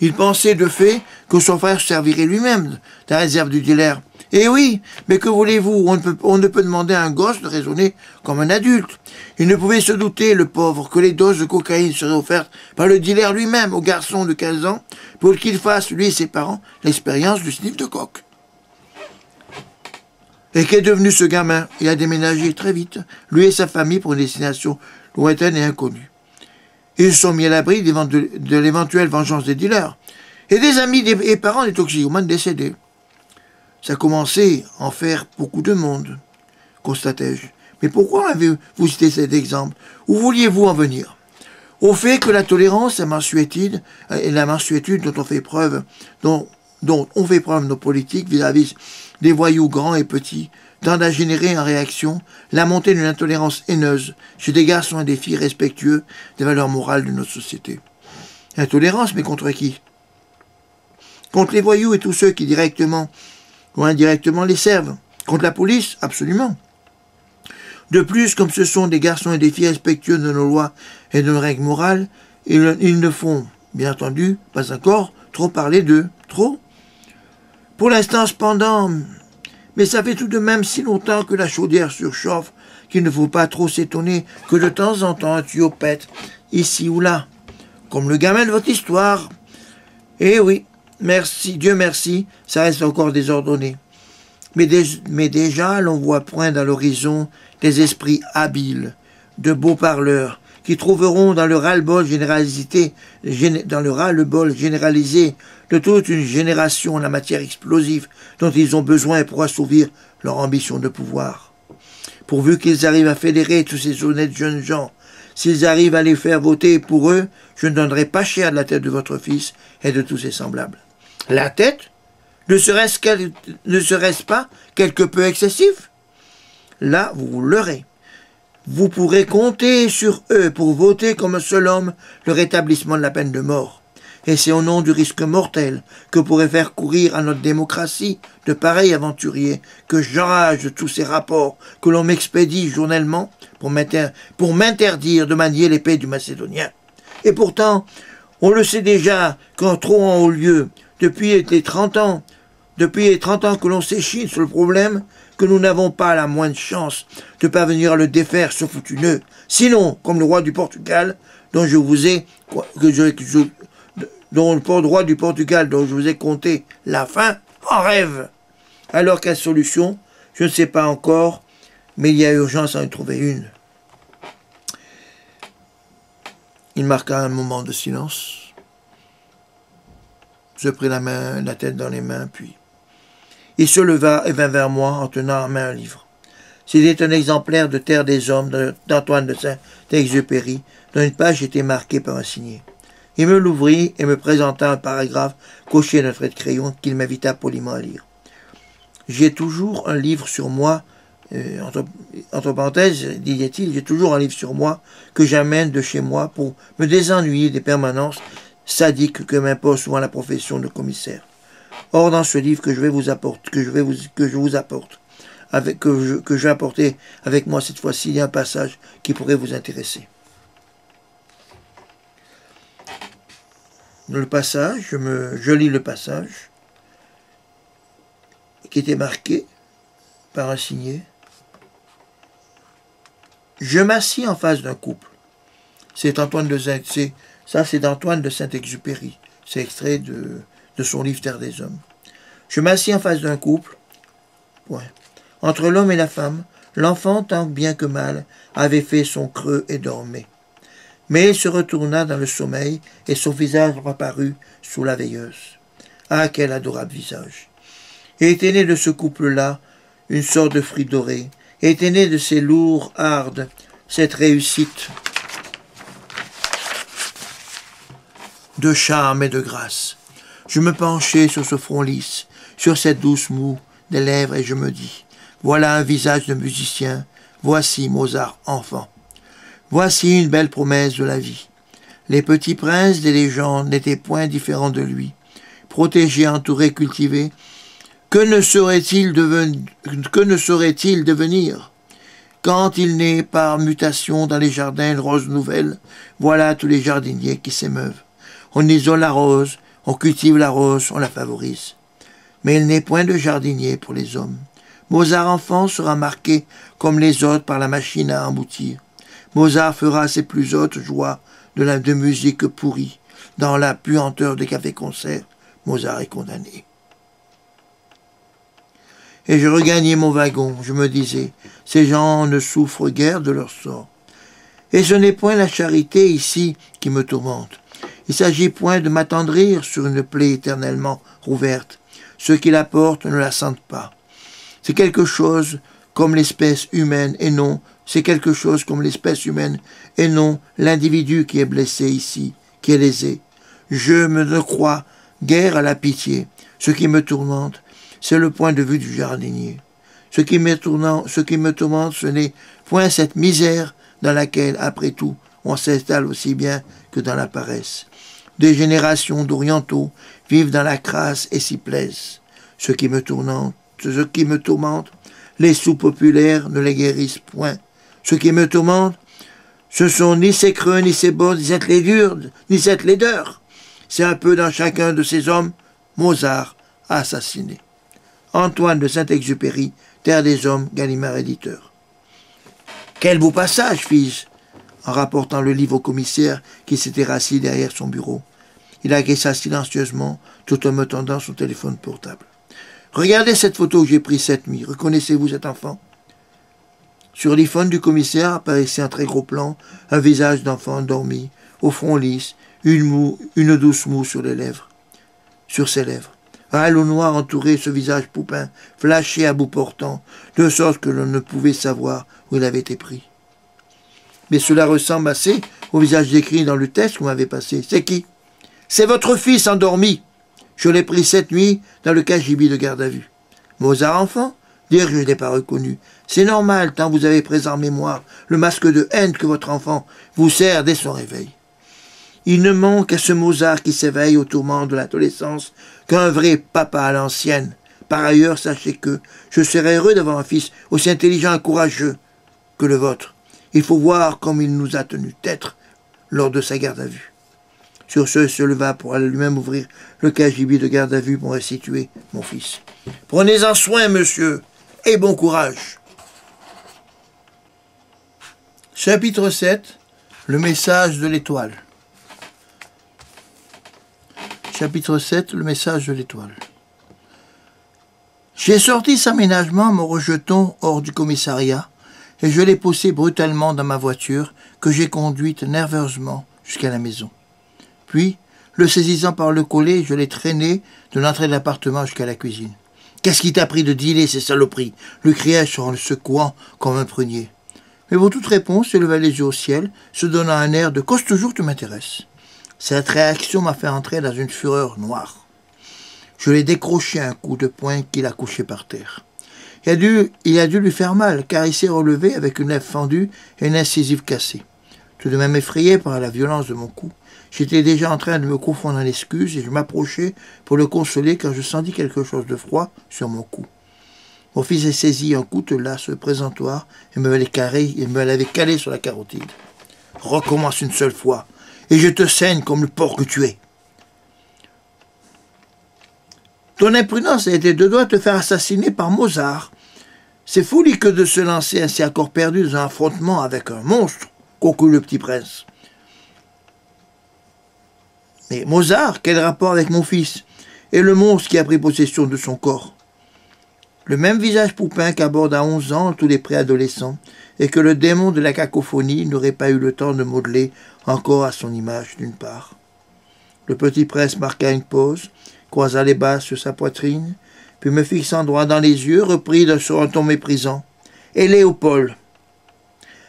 Il pensait de fait que son frère servirait lui-même de la réserve du dealer. Eh oui, mais que voulez-vous, on ne peut demander à un gosse de raisonner comme un adulte. Il ne pouvait se douter, le pauvre, que les doses de cocaïne seraient offertes par le dealer lui-même au garçon de 15 ans pour qu'il fasse, lui et ses parents, l'expérience du sniff de coke. Et qu'est devenu ce gamin? Il a déménagé très vite, lui et sa famille, pour une destination lointaine et inconnue. Ils se sont mis à l'abri de l'éventuelle vengeance des dealers et des amis et parents des toxicomanes décédés. Ça a commencé à en faire beaucoup de monde, constatai-je. Mais pourquoi avez-vous cité cet exemple? Où vouliez-vous en venir? Au fait que la tolérance, la mansuétude dont on fait preuve, dont on fait preuve nos politiques vis-à-vis des voyous grands et petits, tendent à générer en réaction la montée d'une intolérance haineuse chez des garçons et des filles respectueux des valeurs morales de notre société. Intolérance, mais contre qui? Contre les voyous et tous ceux qui directement ou indirectement les servent. Contre la police, absolument. De plus, comme ce sont des garçons et des filles respectueux de nos lois et de nos règles morales, ils ne font, bien entendu, pas encore, trop parler d'eux. Trop? Pour l'instant, cependant, mais ça fait tout de même si longtemps que la chaudière surchauffe qu'il ne faut pas trop s'étonner que de temps en temps un tuyau pète, ici ou là, comme le gamin de votre histoire. Eh oui, merci, Dieu merci, ça reste encore désordonné. Mais déjà, l'on voit poindre à l'horizon des esprits habiles, de beaux parleurs, qui trouveront dans le ras-le-bol généralisé de toute une génération la matière explosive dont ils ont besoin pour assouvir leur ambition de pouvoir. Pourvu qu'ils arrivent à fédérer tous ces honnêtes jeunes gens, s'ils arrivent à les faire voter pour eux, je ne donnerai pas cher de la tête de votre fils et de tous ses semblables. La tête? Ne serait-ce pas quelque peu excessif? Là, vous l'aurez. Vous pourrez compter sur eux pour voter comme un seul homme le rétablissement de la peine de mort. Et c'est au nom du risque mortel que pourrait faire courir à notre démocratie de pareils aventuriers que j'enrage de tous ces rapports que l'on m'expédie journellement pour m'interdire de manier l'épée du Macédonien. Et pourtant, on le sait déjà qu'en trop en haut lieu, depuis les 30 ans que l'on s'échine sur le problème, que nous n'avons pas la moindre chance de parvenir à le défaire ce foutu nœud. Sinon, comme le roi du Portugal, dont je vous ai conté la fin, en rêve. Alors quelle solution? Je ne sais pas encore, mais il y a urgence à en trouver une. Il marqua un moment de silence. Je pris la tête dans les mains, puis il se leva et vint vers moi en tenant en main un livre. C'était un exemplaire de Terre des Hommes d'Antoine de Saint-Exupéry, dont une page était marquée par un signet. Il me l'ouvrit et me présenta un paragraphe coché d'un trait de crayon qu'il m'invita poliment à lire. J'ai toujours un livre sur moi, entre parenthèses, disait-il, j'ai toujours un livre sur moi que j'amène de chez moi pour me désennuyer des permanences sadiques que m'impose souvent la profession de commissaire. Or, dans ce livre que je vais apporter avec moi cette fois-ci, il y a un passage qui pourrait vous intéresser. Le passage, je lis le passage, qui était marqué par un signet. Je m'assis en face d'un couple. C'est d'Antoine de Saint-Exupéry. C'est extrait de son livre Terre des Hommes. Je m'assis en face d'un couple. Point. Entre l'homme et la femme, l'enfant, tant bien que mal, avait fait son creux et dormait. Mais il se retourna dans le sommeil et son visage reparut sous la veilleuse. Ah, quel adorable visage! Et était né de ce couple-là une sorte de fruit doré, et était né de ces lourds hardes cette réussite de charme et de grâce. Je me penchai sur ce front lisse, sur cette douce moue des lèvres, et je me dis, voilà un visage de musicien, voici Mozart enfant. Voici une belle promesse de la vie. Les petits princes des légendes n'étaient point différents de lui. Protégé, entouré, cultivé, que ne saurait-il devenir quand il naît par mutation dans les jardins une rose nouvelle? Voilà tous les jardiniers qui s'émeuvent. On isole la rose, on cultive la rose, on la favorise. Mais il n'est point de jardinier pour les hommes. Mozart enfant sera marqué comme les autres par la machine à emboutir. Mozart fera ses plus hautes joies de musique pourrie. Dans la puanteur des cafés-concerts, Mozart est condamné. Et je regagnais mon wagon, je me disais, ces gens ne souffrent guère de leur sort. Et ce n'est point la charité ici qui me tourmente. Il s'agit point de m'attendrir sur une plaie éternellement rouverte. Ceux qui la portent ne la sentent pas. C'est quelque chose comme l'espèce humaine et non l'individu qui est blessé ici, qui est lésé. Je ne crois guère à la pitié. Ce qui me tourmente, c'est le point de vue du jardinier. Ce qui me tourmente, ce n'est point cette misère dans laquelle, après tout, on s'installe aussi bien que dans la paresse. Des générations d'orientaux vivent dans la crasse et s'y plaisent. Ce qui me tourmente, les sous-populaires ne les guérissent point. Ce qui me tourmente, ce sont ni ces creux, ni ces bas, ni cette laideur. C'est un peu dans chacun de ces hommes, Mozart assassiné. Antoine de Saint-Exupéry, Terre des Hommes, Gallimard éditeur. Quel beau passage, fis-je, en rapportant le livre au commissaire qui s'était rassis derrière son bureau. Il acquiesça silencieusement, tout en me tendant son téléphone portable. Regardez cette photo que j'ai prise cette nuit. Reconnaissez-vous cet enfant? Sur l'iPhone du commissaire apparaissait un très gros plan, un visage d'enfant endormi, au front lisse, une douce moue sur ses lèvres. Un halo noir entourait ce visage poupin, flashé à bout portant, de sorte que l'on ne pouvait savoir où il avait été pris. Mais cela ressemble assez au visage décrit dans le test qu'on m'avait passé. C'est qui? C'est votre fils endormi. Je l'ai pris cette nuit dans le cagibi de garde à vue. Mozart enfant? Dire que je ne l'ai pas reconnu. C'est normal, tant vous avez pris en mémoire le masque de haine que votre enfant vous sert dès son réveil. Il ne manque à ce Mozart qui s'éveille au tourment de l'adolescence qu'un vrai papa à l'ancienne. Par ailleurs, sachez que je serais heureux d'avoir un fils aussi intelligent et courageux que le vôtre. Il faut voir comme il nous a tenu tête lors de sa garde à vue. Sur ce, il se leva pour aller lui-même ouvrir le cagibi de garde à vue pour restituer mon fils. Prenez-en soin, monsieur, et bon courage. Chapitre 7. Le message de l'étoile. Chapitre 7. Le message de l'étoile. J'ai sorti cet aménagement en me rejetant hors du commissariat et je l'ai poussé brutalement dans ma voiture que j'ai conduite nerveusement jusqu'à la maison. Puis, le saisissant par le collet, je l'ai traîné de l'entrée de l'appartement jusqu'à la cuisine. « Qu'est-ce qui t'a pris de dealer ces saloperies » lui criai-je en le secouant comme un prunier. Mais pour toute réponse, il leva les yeux au ciel, se donnant un air de « Cause toujours tu m'intéresses ». Cette réaction m'a fait entrer dans une fureur noire. Je l'ai décroché un coup de poing qu'il a couché par terre. Il a dû lui faire mal, car il s'est relevé avec une lèvre fendue et une incisive cassée. Tout de même effrayé par la violence de mon coup, j'étais déjà en train de me confondre en excuses et je m'approchai pour le consoler quand je sentis quelque chose de froid sur mon cou. Mon fils a saisi un coutelas sur le présentoir et me l'avait calé sur la carotide. « Recommence une seule fois, et je te saigne comme le porc que tu es. » Ton imprudence a été de doigts de te faire assassiner par Mozart. C'est folie que de se lancer ainsi à corps perdu dans un affrontement avec un monstre, conclut le petit prince. Mais Mozart, quel rapport avec mon fils et le monstre qui a pris possession de son corps? Le même visage poupin qu'aborde à 11 ans tous les préadolescents et que le démon de la cacophonie n'aurait pas eu le temps de modeler encore à son image d'une part. Le petit prince marqua une pause, croisa les bas sur sa poitrine, puis me fixant droit dans les yeux, reprit d'un ton méprisant. « Et Léopold ?»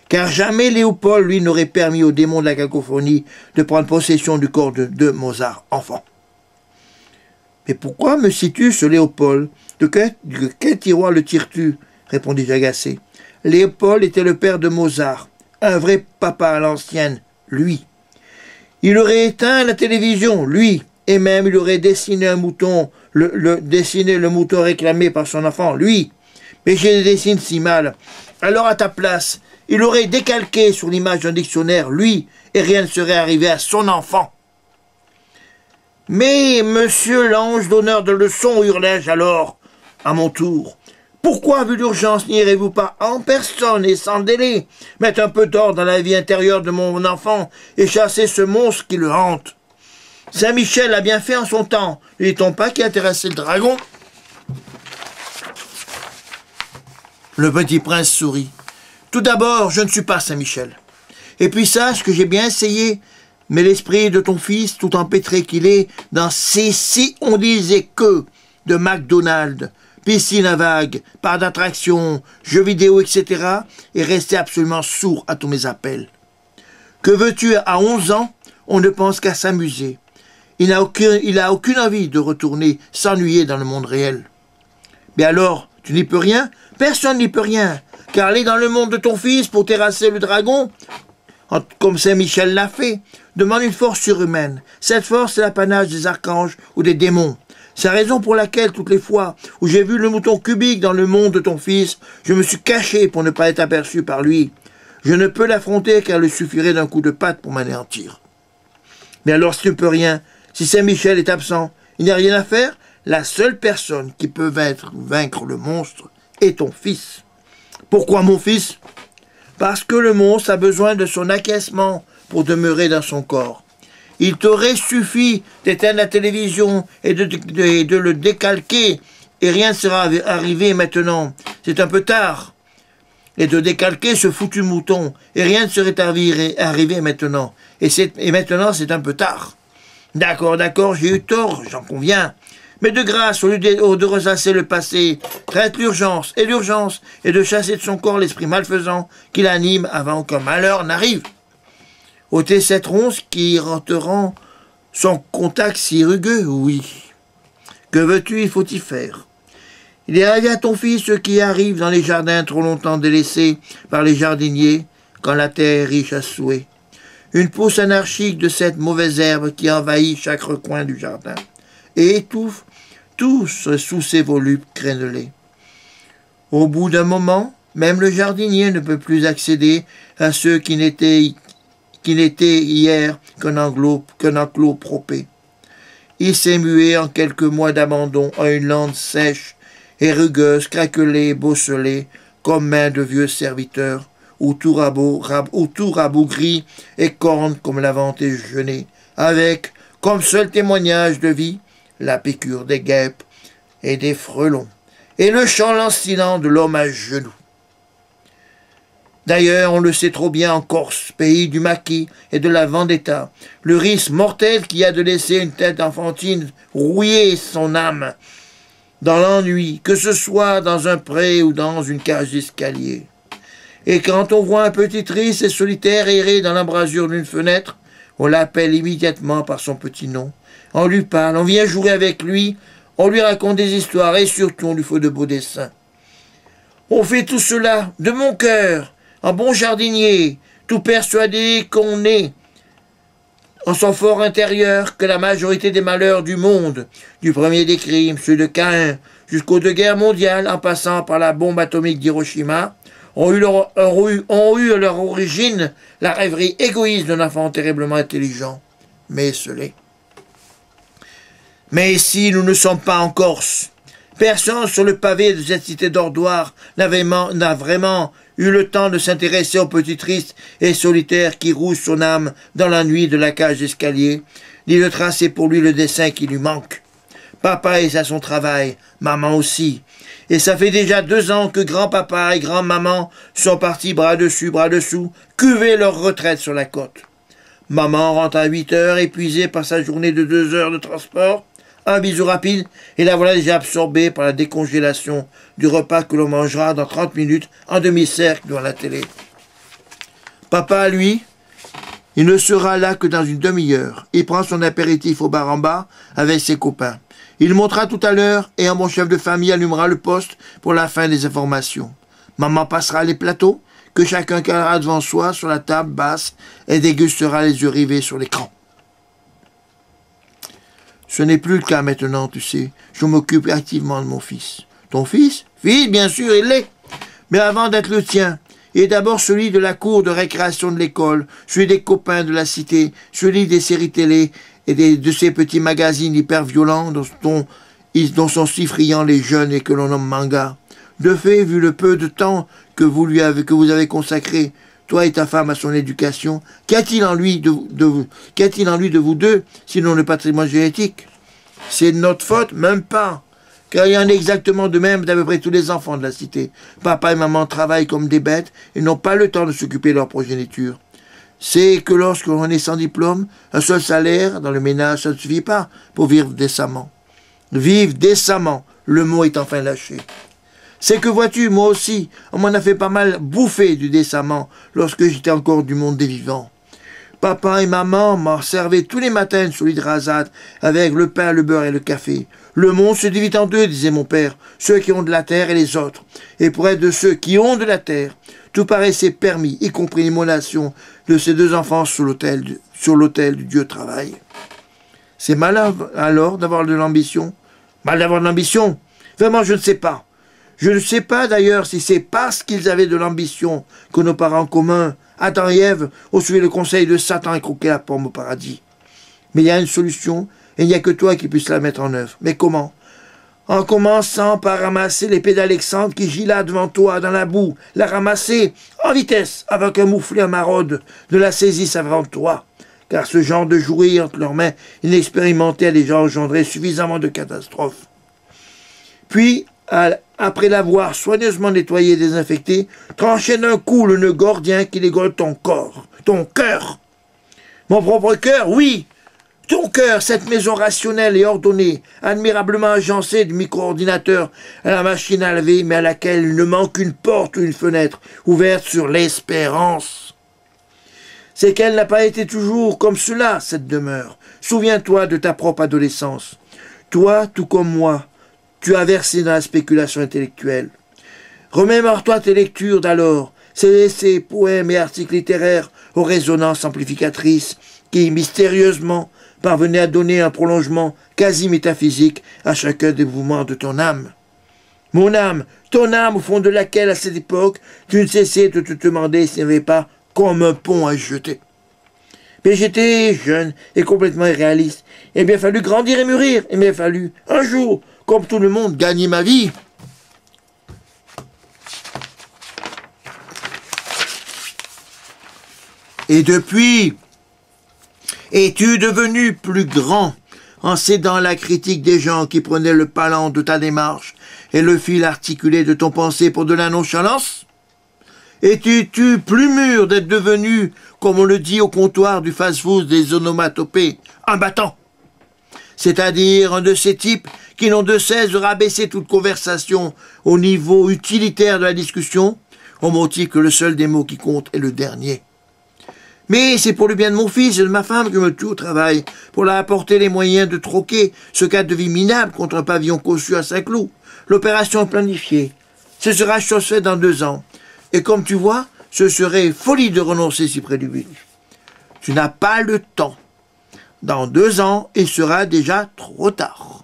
Car jamais Léopold, lui, n'aurait permis au démon de la cacophonie de prendre possession du corps de Mozart, enfant. « Mais pourquoi me situes ce Léopold? De quel tiroir le tires-tu » répondis-je agacé. « Léopold était le père de Mozart, un vrai papa à l'ancienne, lui. Il aurait éteint la télévision, lui, et même il aurait dessiné un mouton, dessiné le mouton réclamé par son enfant, lui. Mais je le dessine si mal. Alors à ta place, il aurait décalqué sur l'image d'un dictionnaire, lui, et rien ne serait arrivé à son enfant. » « Mais, monsieur l'ange donneur de leçons, hurlai-je alors, à mon tour, pourquoi, vu l'urgence, n'irez-vous pas en personne et sans délai mettre un peu d'ordre dans la vie intérieure de mon enfant et chasser ce monstre qui le hante? Saint-Michel l'a bien fait en son temps, ne dit-on pas qu'il intéressait le dragon? » Le petit prince sourit. « Tout d'abord, je ne suis pas Saint-Michel. Et puis sache que j'ai bien essayé. Mais l'esprit de ton fils, tout empêtré qu'il est, dans ces si on disait que de McDonald's, piscine à vagues, parcs d'attractions, jeux vidéo, etc., est resté absolument sourd à tous mes appels. Que veux-tu, à 11 ans, on ne pense qu'à s'amuser. Il n'a aucune envie de retourner s'ennuyer dans le monde réel. Mais alors, tu n'y peux rien? Personne n'y peut rien, car aller dans le monde de ton fils pour terrasser le dragon, comme Saint-Michel l'a fait, demande une force surhumaine. Cette force est l'apanage des archanges ou des démons. C'est la raison pour laquelle, toutes les fois où j'ai vu le mouton cubique dans le monde de ton fils, je me suis caché pour ne pas être aperçu par lui. Je ne peux l'affronter car il suffirait d'un coup de patte pour m'anéantir. Mais alors, si tu ne peux rien, si Saint-Michel est absent, il n'y a rien à faire. La seule personne qui peut vaincre le monstre est ton fils. Pourquoi mon fils? Parce que le monstre a besoin de son acquiescement pour demeurer dans son corps. Il t'aurait suffi d'éteindre la télévision et de le décalquer, et rien ne sera arrivé maintenant. C'est un peu tard. et de décalquer ce foutu mouton, et rien ne serait arrivé maintenant. Et maintenant, c'est un peu tard. D'accord, j'ai eu tort, j'en conviens. Mais de grâce, au lieu de ressasser le passé, traite l'urgence, et de chasser de son corps l'esprit malfaisant qui l'anime avant qu'un malheur n'arrive. Ôter cette ronce qui te rend son contact si rugueux, oui. Que veux-tu, il faut y faire. Il est arrivé à ton fils ce qui arrive dans les jardins trop longtemps délaissés par les jardiniers, quand la terre est riche à souhait. Une pousse anarchique de cette mauvaise herbe qui envahit chaque recoin du jardin et étouffe tous sous ses volupes crénelés. Au bout d'un moment, même le jardinier ne peut plus accéder à ceux qui n'étaient hier qu'un enclos propé. Il s'est mué en quelques mois d'abandon à une lande sèche et rugueuse, craquelée, bosselée, comme main de vieux serviteurs, où tout rabougri et corne comme la vente est jeûnée, avec, comme seul témoignage de vie, la piqûre des guêpes et des frelons, et le chant lancinant de l'homme à genoux. D'ailleurs, on le sait trop bien en Corse, pays du maquis et de la vendetta, le risque mortel qu'il y a de laisser une tête enfantine rouiller son âme dans l'ennui, que ce soit dans un pré ou dans une cage d'escalier. Et quand on voit un petit triste et solitaire errer dans l'embrasure d'une fenêtre, on l'appelle immédiatement par son petit nom. On lui parle, on vient jouer avec lui, on lui raconte des histoires et surtout on lui fait de beaux dessins. On fait tout cela de mon cœur, en bon jardinier, tout persuadé qu'on est, en son fort intérieur, que la majorité des malheurs du monde, du premier des crimes, ceux de Caïn, jusqu'aux deux guerres mondiales, en passant par la bombe atomique d'Hiroshima, ont eu leur origine la rêverie égoïste d'un enfant terriblement intelligent, mais esselé. Mais ici, nous ne sommes pas en Corse. Personne sur le pavé de cette cité dordoir n'a vraiment eu le temps de s'intéresser au petit triste et solitaire qui rouge son âme dans la nuit de la cage d'escalier, ni de tracer pour lui le dessin qui lui manque. Papa est à son travail, maman aussi. Et ça fait déjà 2 ans que grand-papa et grand-maman sont partis bras dessus, bras dessous, cuver leur retraite sur la côte. Maman rentre à 8 heures, épuisée par sa journée de 2 heures de transport. Un bisou rapide, et la voilà déjà absorbée par la décongélation du repas que l'on mangera dans 30 minutes en demi-cercle devant la télé. Papa, lui, il ne sera là que dans une demi-heure. Il prend son apéritif au bar en bas avec ses copains. Il montera tout à l'heure et un bon chef de famille allumera le poste pour la fin des informations. Maman passera les plateaux que chacun calera devant soi sur la table basse et dégustera les yeux rivés sur l'écran. Ce n'est plus le cas maintenant, tu sais. Je m'occupe activement de mon fils. Ton fils? Fils, bien sûr, il l'est. Mais avant d'être le tien, il est d'abord celui de la cour de récréation de l'école, celui des copains de la cité, celui des séries télé et de ces petits magazines hyper violents dont sont si friands les jeunes et que l'on nomme manga. De fait, vu le peu de temps que vous avez consacré, toi et ta femme, à son éducation, qu'a-t-il en lui de vous deux, sinon le patrimoine génétique? C'est de notre faute? Même pas. Car il y en a exactement de même d'à peu près tous les enfants de la cité. Papa et maman travaillent comme des bêtes et n'ont pas le temps de s'occuper de leur progéniture. C'est que lorsque l'on est sans diplôme, un seul salaire dans le ménage, ça ne suffit pas pour vivre décemment. Vivre décemment, le mot est enfin lâché. C'est que vois-tu, moi aussi, on m'en a fait pas mal bouffer du décemment lorsque j'étais encore du monde des vivants. Papa et maman m'en servaient tous les matins une solide rasade avec le pain, le beurre et le café. Le monde se divise en deux, disait mon père, ceux qui ont de la terre et les autres. Et pour être de ceux qui ont de la terre, tout paraissait permis, y compris l'immolation de ces 2 enfants sur l'autel du Dieu travail. C'est mal alors d'avoir de l'ambition? Mal d'avoir de l'ambition? Vraiment, je ne sais pas. Je ne sais pas d'ailleurs si c'est parce qu'ils avaient de l'ambition que nos parents communs, Adam et Ève, ont suivi le conseil de Satan et croqué la pomme au paradis. Mais il y a une solution, et il n'y a que toi qui puisses la mettre en œuvre. Mais comment? En commençant par ramasser l'épée d'Alexandre qui gît là devant toi, dans la boue, la ramasser en vitesse, avant qu'un mouflé à maraude ne la saisisse avant toi. Car ce genre de jouet entre leurs mains inexpérimentées a déjà engendré suffisamment de catastrophes. Puis, après l'avoir soigneusement nettoyé et désinfecté, tranchait d'un coup le nœud gordien qui dégole ton corps, ton cœur. Mon propre cœur, oui, ton cœur, cette maison rationnelle et ordonnée, admirablement agencée du micro-ordinateur à la machine à laver, mais à laquelle il ne manque une porte ou une fenêtre ouverte sur l'espérance. C'est qu'elle n'a pas été toujours comme cela, cette demeure. Souviens-toi de ta propre adolescence. Toi, tout comme moi, tu as versé dans la spéculation intellectuelle. Remémore-toi tes lectures d'alors, ces essais, poèmes et articles littéraires aux résonances amplificatrices qui, mystérieusement, parvenaient à donner un prolongement quasi métaphysique à chacun des mouvements de ton âme. Mon âme, ton âme au fond de laquelle, à cette époque, tu ne cessais de te demander s'il n'y avait pas comme un pont à jeter. Mais j'étais jeune et complètement irréaliste. Il a bien fallu grandir et mûrir. Il m'a fallu, un jour, comme tout le monde, gagner ma vie. Et depuis, es-tu devenu plus grand en cédant à la critique des gens qui prenaient le palan de ta démarche et le fil articulé de ton pensée pour de la nonchalance? Es-tu plus mûr d'être devenu, comme on le dit au comptoir du fast-food des onomatopées, un battant? C'est-à-dire un de ces types qui n'ont de cesse de rabaisser toute conversation au niveau utilitaire de la discussion, au motif que le seul des mots qui compte est le dernier. Mais c'est pour le bien de mon fils et de ma femme que je me tue au travail, pour leur apporter les moyens de troquer ce cadre de vie minable contre un pavillon cossu à Saint-Cloud. L'opération est planifiée. Ce sera chose faite dans 2 ans. Et comme tu vois, ce serait folie de renoncer si près du but. Tu n'as pas le temps. Dans 2 ans, il sera déjà trop tard.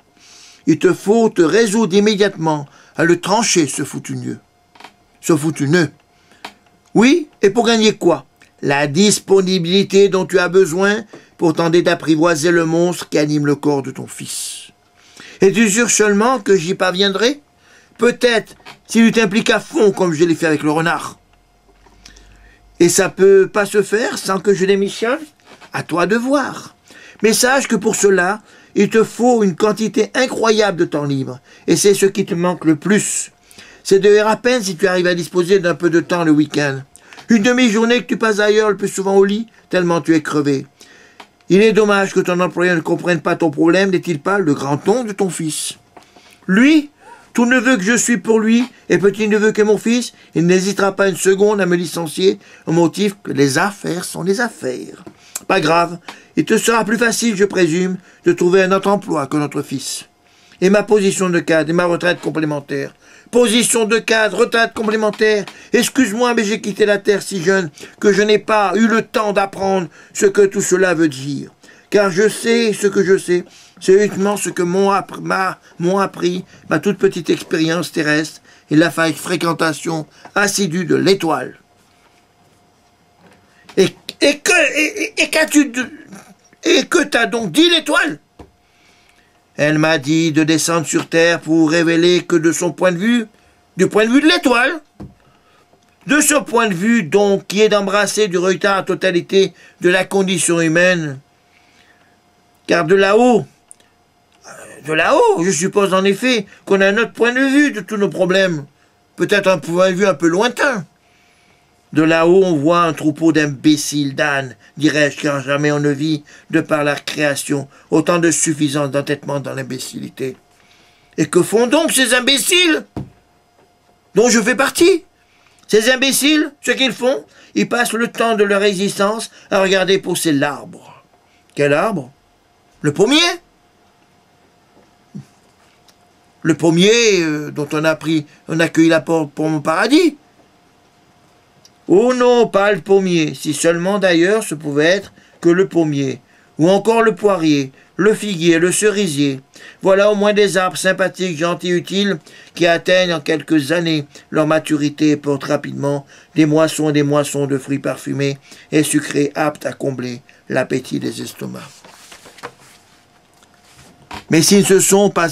Il te faut te résoudre immédiatement à le trancher, ce foutu nœud. Ce foutu nœud. Oui, et pour gagner quoi? La disponibilité dont tu as besoin pour tenter d'apprivoiser le monstre qui anime le corps de ton fils. Es-tu sûr seulement que j'y parviendrai? Peut-être si tu t'impliques à fond comme je l'ai fait avec le renard. Et ça peut pas se faire sans que je démissionne? À toi de voir. Mais sache que pour cela, il te faut une quantité incroyable de temps libre. Et c'est ce qui te manque le plus. C'est d'ailleurs à peine si tu arrives à disposer d'un peu de temps le week-end. Une demi-journée que tu passes ailleurs le plus souvent au lit, tellement tu es crevé. Il est dommage que ton employeur ne comprenne pas ton problème, n'est-il pas le grand-oncle de ton fils? Lui, tout neveu que je suis pour lui, et petit neveu que mon fils, il n'hésitera pas une seconde à me licencier au motif que les affaires sont les affaires. Pas grave, il te sera plus facile, je présume, de trouver un autre emploi que notre fils. Et ma position de cadre et ma retraite complémentaire. Position de cadre, retraite complémentaire. Excuse-moi, mais j'ai quitté la terre si jeune que je n'ai pas eu le temps d'apprendre ce que tout cela veut dire. Car je sais ce que je sais. C'est uniquement ce que m'ont appris ma toute petite expérience terrestre et la fréquentation assidue de l'étoile. Et que t'as donc dit l'étoile? Elle m'a dit de descendre sur Terre pour révéler que de son point de vue, du point de vue de l'étoile, de ce point de vue donc qui est d'embrasser du retard à totalité de la condition humaine. Car de là-haut, je suppose en effet qu'on a un autre point de vue de tous nos problèmes, peut-être un point de vue un peu lointain. De là-haut, on voit un troupeau d'imbéciles, d'ânes, dirais-je, car jamais on ne vit, de par la création, autant de suffisance d'entêtement dans l'imbécilité. Et que font donc ces imbéciles dont je fais partie? Ces imbéciles, ce qu'ils font, ils passent le temps de leur existence à regarder pousser l'arbre. Quel arbre? Le pommier. Le pommier dont on a cueilli la pomme au paradis. Oh non, pas le pommier, si seulement d'ailleurs ce pouvait être que le pommier, ou encore le poirier, le figuier, le cerisier. Voilà au moins des arbres sympathiques, gentils, utiles, qui atteignent en quelques années leur maturité et portent rapidement des moissons et des moissons de fruits parfumés et sucrés aptes à combler l'appétit des estomacs. Mais si ce ne sont pas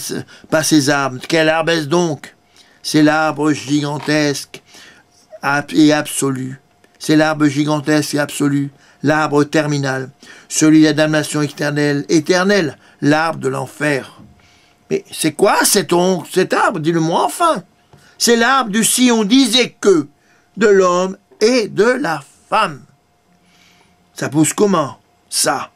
ces arbres, quel arbre est-ce donc? C'est l'arbre gigantesque et absolu. C'est l'arbre gigantesque et absolu, l'arbre terminal, celui de la damnation éternelle, l'arbre de l'enfer. Mais c'est quoi cet arbre? Dis-le-moi enfin. C'est l'arbre du si on disait que, de l'homme et de la femme. Ça pousse comment? Ça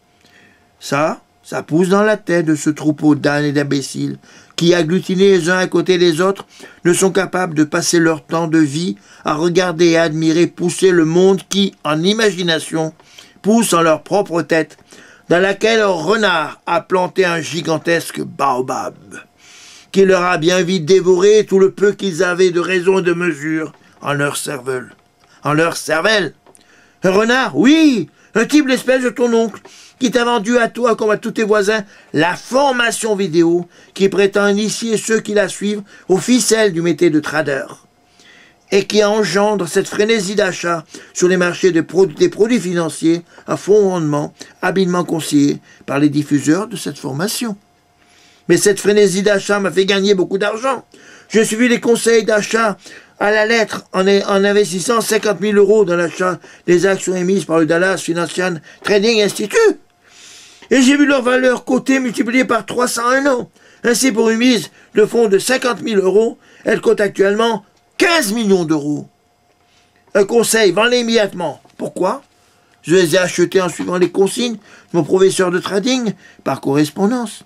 pousse dans la tête de ce troupeau d'ânes et d'imbéciles qui, agglutinés les uns à côté des autres, ne sont capables de passer leur temps de vie à regarder et admirer pousser le monde qui, en imagination, pousse en leur propre tête, dans laquelle un renard a planté un gigantesque baobab, qui leur a bien vite dévoré tout le peu qu'ils avaient de raison et de mesure en leur cervelle. En leur cervelle. Un renard, oui, un type l'espèce de ton oncle, qui t'a vendu à toi comme à tous tes voisins la formation vidéo qui prétend initier ceux qui la suivent aux ficelles du métier de trader et qui engendre cette frénésie d'achat sur les marchés des produits financiers à fond rendement, habilement conseillés par les diffuseurs de cette formation. Mais cette frénésie d'achat m'a fait gagner beaucoup d'argent. J'ai suivi les conseils d'achat à la lettre en investissant 50 000 € dans l'achat des actions émises par le Dallas Financial Trading Institute. Et j'ai vu leur valeur cotée multipliée par 300 en un an. Ainsi, pour une mise de fonds de 50 000 €, elle cote actuellement 15 millions d'euros. Un conseil, vends-les immédiatement. Pourquoi? Je les ai achetés en suivant les consignes de mon professeur de trading par correspondance.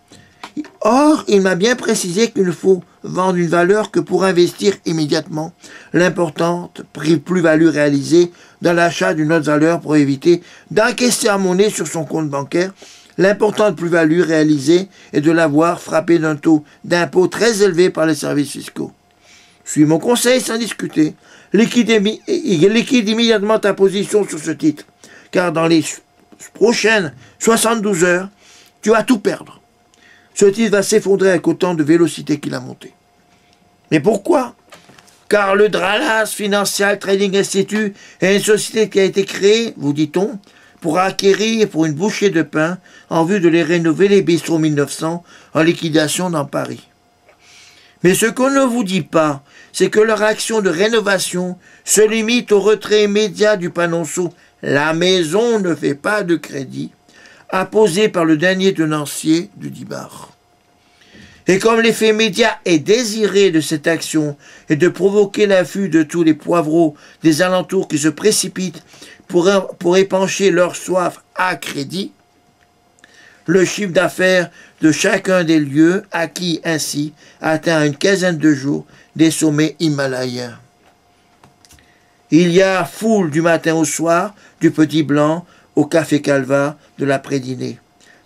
Or, il m'a bien précisé qu'il ne faut vendre une valeur que pour investir immédiatement l'importante plus-value réalisée dans l'achat d'une autre valeur pour éviter d'encaisser en monnaie sur son compte bancaire l'importante plus-value réalisée et de l'avoir frappée d'un taux d'impôt très élevé par les services fiscaux. Suis mon conseil sans discuter. Liquide immédiatement ta position sur ce titre, car dans les prochaines 72 heures, tu vas tout perdre. Ce titre va s'effondrer avec autant de vélocité qu'il a monté. Mais pourquoi? Car le Dallas Financial Trading Institute est une société qui a été créée, vous dit-on, pour acquérir pour une bouchée de pain en vue de les rénover les bistrots 1900 en liquidation dans Paris. Mais ce qu'on ne vous dit pas, c'est que leur action de rénovation se limite au retrait immédiat du panonceau « La maison ne fait pas de crédit » apposé par le dernier tenancier du Dibar. Et comme l'effet médiat est désiré de cette action et de provoquer l'affût de tous les poivreaux des alentours qui se précipitent pour épancher leur soif à crédit, le chiffre d'affaires de chacun des lieux acquis ainsi atteint une quinzaine de jours des sommets himalayens. Il y a foule du matin au soir, du Petit Blanc au Café Calva de l'après-dîner.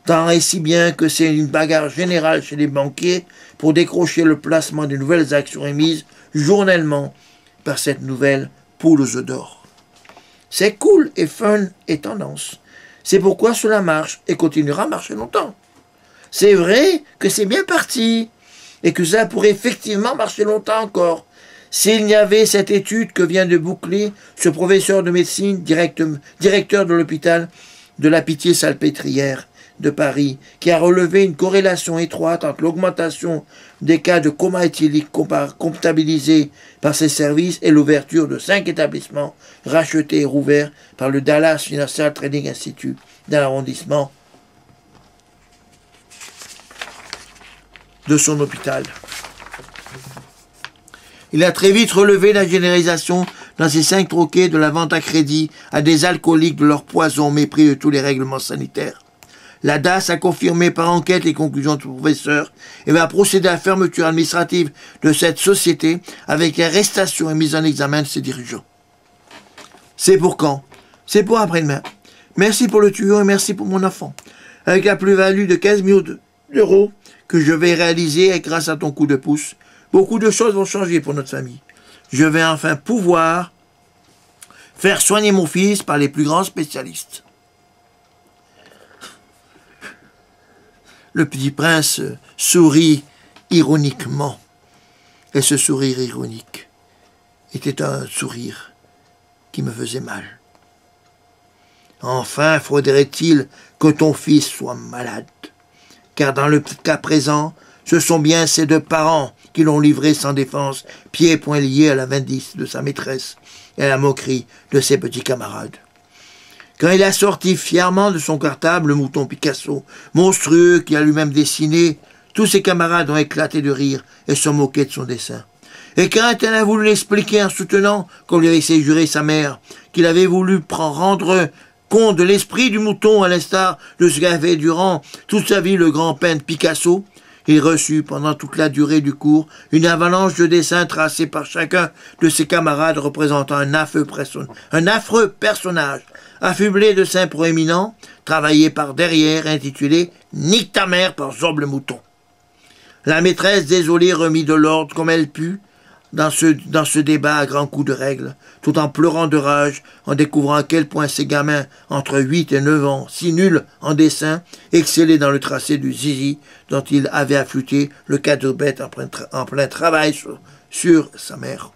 Tant et si bien que c'est une bagarre générale chez les banquiers pour décrocher le placement des nouvelles actions émises journellement par cette nouvelle poule aux œufs d'or. C'est cool et fun et tendance. C'est pourquoi cela marche et continuera à marcher longtemps. C'est vrai que c'est bien parti et que ça pourrait effectivement marcher longtemps encore s'il n'y avait cette étude que vient de boucler ce professeur de médecine, directeur de l'hôpital de la Pitié-Salpêtrière de Paris, qui a relevé une corrélation étroite entre l'augmentation des cas de coma éthylique comptabilisés par ses services et l'ouverture de 5 établissements rachetés et rouverts par le Dallas Financial Trading Institute dans l'arrondissement de son hôpital. Il a très vite relevé la généralisation dans ces 5 troquets de la vente à crédit à des alcooliques de leur poison au mépris de tous les règlements sanitaires. La DAS a confirmé par enquête les conclusions du professeur et va procéder à la fermeture administrative de cette société avec arrestation et mise en examen de ses dirigeants. C'est pour quand? C'est pour après-demain. Merci pour le tuyau et merci pour mon enfant. Avec la plus-value de 15 millions d'euros que je vais réaliser et grâce à ton coup de pouce, beaucoup de choses vont changer pour notre famille. Je vais enfin pouvoir faire soigner mon fils par les plus grands spécialistes. Le petit prince sourit ironiquement. Et ce sourire ironique était un sourire qui me faisait mal. Enfin, faudrait-il que ton fils soit malade, car dans le cas présent, ce sont bien ses 2 parents qui l'ont livré sans défense, pieds et poings liés à la vindicte de sa maîtresse et à la moquerie de ses petits camarades. Quand il a sorti fièrement de son cartable le mouton Picasso, monstrueux qu'il a lui-même dessiné Tous ses camarades ont éclaté de rire et se moquaient de son dessin. Et quand elle a voulu l'expliquer en soutenant qu'on lui avait laissé jurer sa mère, qu'il avait voulu rendre compte de l'esprit du mouton à l'instar de ce qu'avait durant toute sa vie le grand peintre Picasso, il reçut pendant toute la durée du cours une avalanche de dessins tracés par chacun de ses camarades représentant un affreux personnage, affublé de seins proéminents, travaillé par derrière, intitulé « Nique ta mère par Zob le mouton ». La maîtresse, désolée, remit de l'ordre comme elle put dans ce débat à grands coups de règle, tout en pleurant de rage, en découvrant à quel point ces gamins, entre 8 et 9 ans, si nuls en dessin, excellaient dans le tracé du zizi dont il avait affûté le quadrupède en plein travail sur sa mère.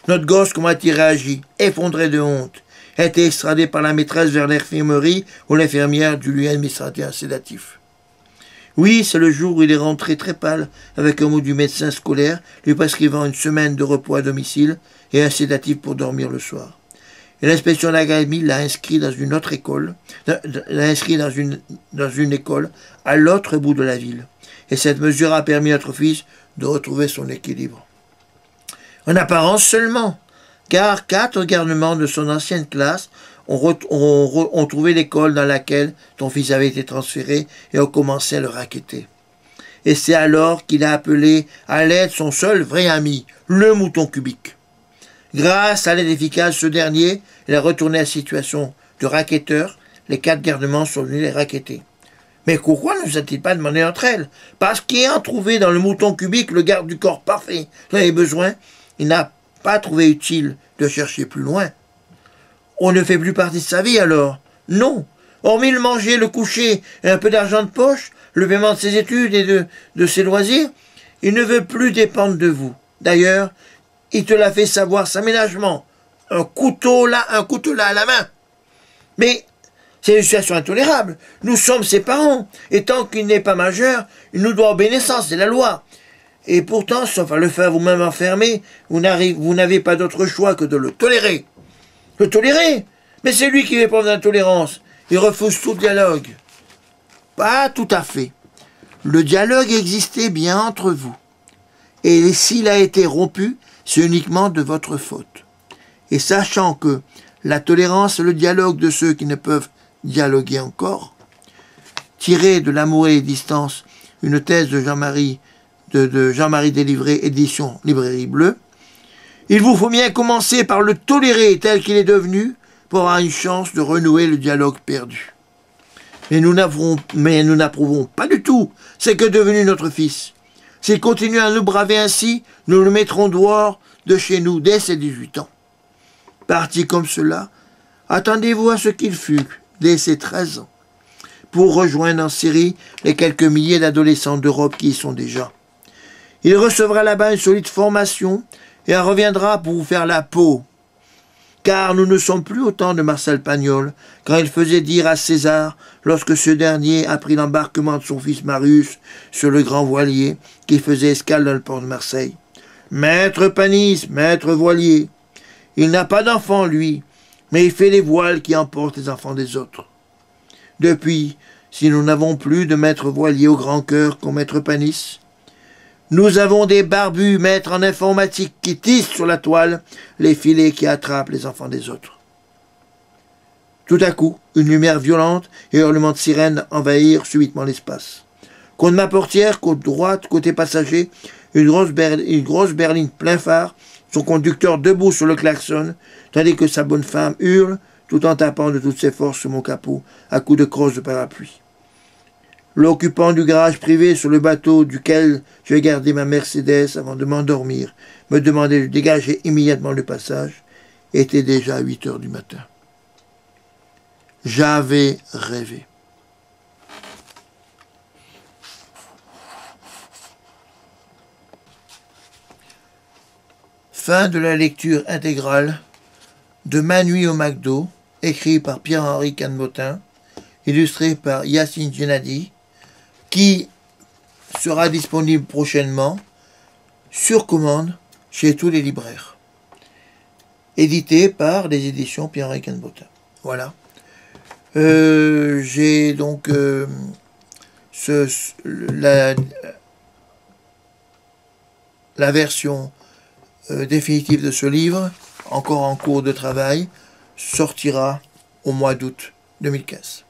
Notre gosse, comment a-t-il réagi, effondré de honte, a été extradé par la maîtresse vers l'infirmerie où l'infirmière dut lui administrer un sédatif. Oui, c'est le jour où il est rentré très pâle, avec un mot du médecin scolaire, lui prescrivant une semaine de repos à domicile et un sédatif pour dormir le soir. Et l'inspection de l'académie l'a inscrit dans une autre école, dans une école à l'autre bout de la ville. Et cette mesure a permis à notre fils de retrouver son équilibre. En apparence seulement, car 4 garnements de son ancienne classe ont trouvé l'école dans laquelle ton fils avait été transféré et ont commencé à le racketter. Et c'est alors qu'il a appelé à l'aide son seul vrai ami, le mouton cubique. Grâce à l'aide efficace de ce dernier, il a retourné à la situation de racketteur. Les 4 garnements sont venus les racketter. Mais pourquoi ne nous a-t-il pas demandé entre elles? Parce qu'ayant trouvé dans le mouton cubique le garde du corps parfait dont il avait besoin, il n'a pas trouvé utile de chercher plus loin. On ne fait plus partie de sa vie alors? Non. Hormis le manger, le coucher et un peu d'argent de poche, le paiement de ses études et de ses loisirs, il ne veut plus dépendre de vous. D'ailleurs, il te l'a fait savoir sans ménagement. Un couteau là à la main. Mais c'est une situation intolérable. Nous sommes ses parents, et tant qu'il n'est pas majeur, il nous doit obéissance, c'est la loi. Et pourtant, sauf à le faire vous-même enfermer, vous n'avez pas d'autre choix que de le tolérer. Le tolérer? Mais c'est lui qui fait preuve d'intolérance. Il refuse tout dialogue. Pas tout à fait. Le dialogue existait bien entre vous. Et s'il a été rompu, c'est uniquement de votre faute. Et sachant que la tolérance est le dialogue de ceux qui ne peuvent dialoguer encore, tiré de l'amour et les distances, une thèse de Jean-Marie Délivré, édition Librairie Bleue, il vous faut bien commencer par le tolérer tel qu'il est devenu pour avoir une chance de renouer le dialogue perdu. Mais nous n'approuvons pas du tout ce qu'est devenu notre fils. S'il continue à nous braver ainsi, nous le mettrons dehors de chez nous dès ses 18 ans. Parti comme cela, attendez-vous à ce qu'il fût dès ses 13 ans, pour rejoindre en Syrie les quelques milliers d'adolescents d'Europe qui y sont déjà. Il recevra là-bas une solide formation et en reviendra pour vous faire la peau. Car nous ne sommes plus au temps de Marcel Pagnol, quand il faisait dire à César, lorsque ce dernier a pris l'embarquement de son fils Marius sur le grand voilier qui faisait escale dans le port de Marseille. « Maître Panis, maître voilier, il n'a pas d'enfant, lui, mais il fait les voiles qui emportent les enfants des autres. » Depuis, si nous n'avons plus de maître voilier au grand cœur comme maître Panis, nous avons des barbus maîtres en informatique qui tissent sur la toile les filets qui attrapent les enfants des autres. Tout à coup, une lumière violente et hurlements de sirène envahirent subitement l'espace. Contre ma portière, côte droite, côté passager, une grosse berline plein phare, son conducteur debout sur le klaxon, tandis que sa bonne femme hurle, tout en tapant de toutes ses forces sur mon capot, à coups de crosse de parapluie. L'occupant du garage privé sur le bateau duquel je gardais ma Mercedes avant de m'endormir me demandait de dégager immédiatement le passage. Était déjà 8 heures du matin. J'avais rêvé. Fin de la lecture intégrale de Ma nuit au McDo, écrit par Pierre-Henri Canmotin, illustré par Yacine Genadi, qui sera disponible prochainement sur commande chez tous les libraires. Édité par les éditions Pierre-Henri Canmotin. Voilà. J'ai donc la version définitive de ce livre, encore en cours de travail, sortira au mois d'août 2015.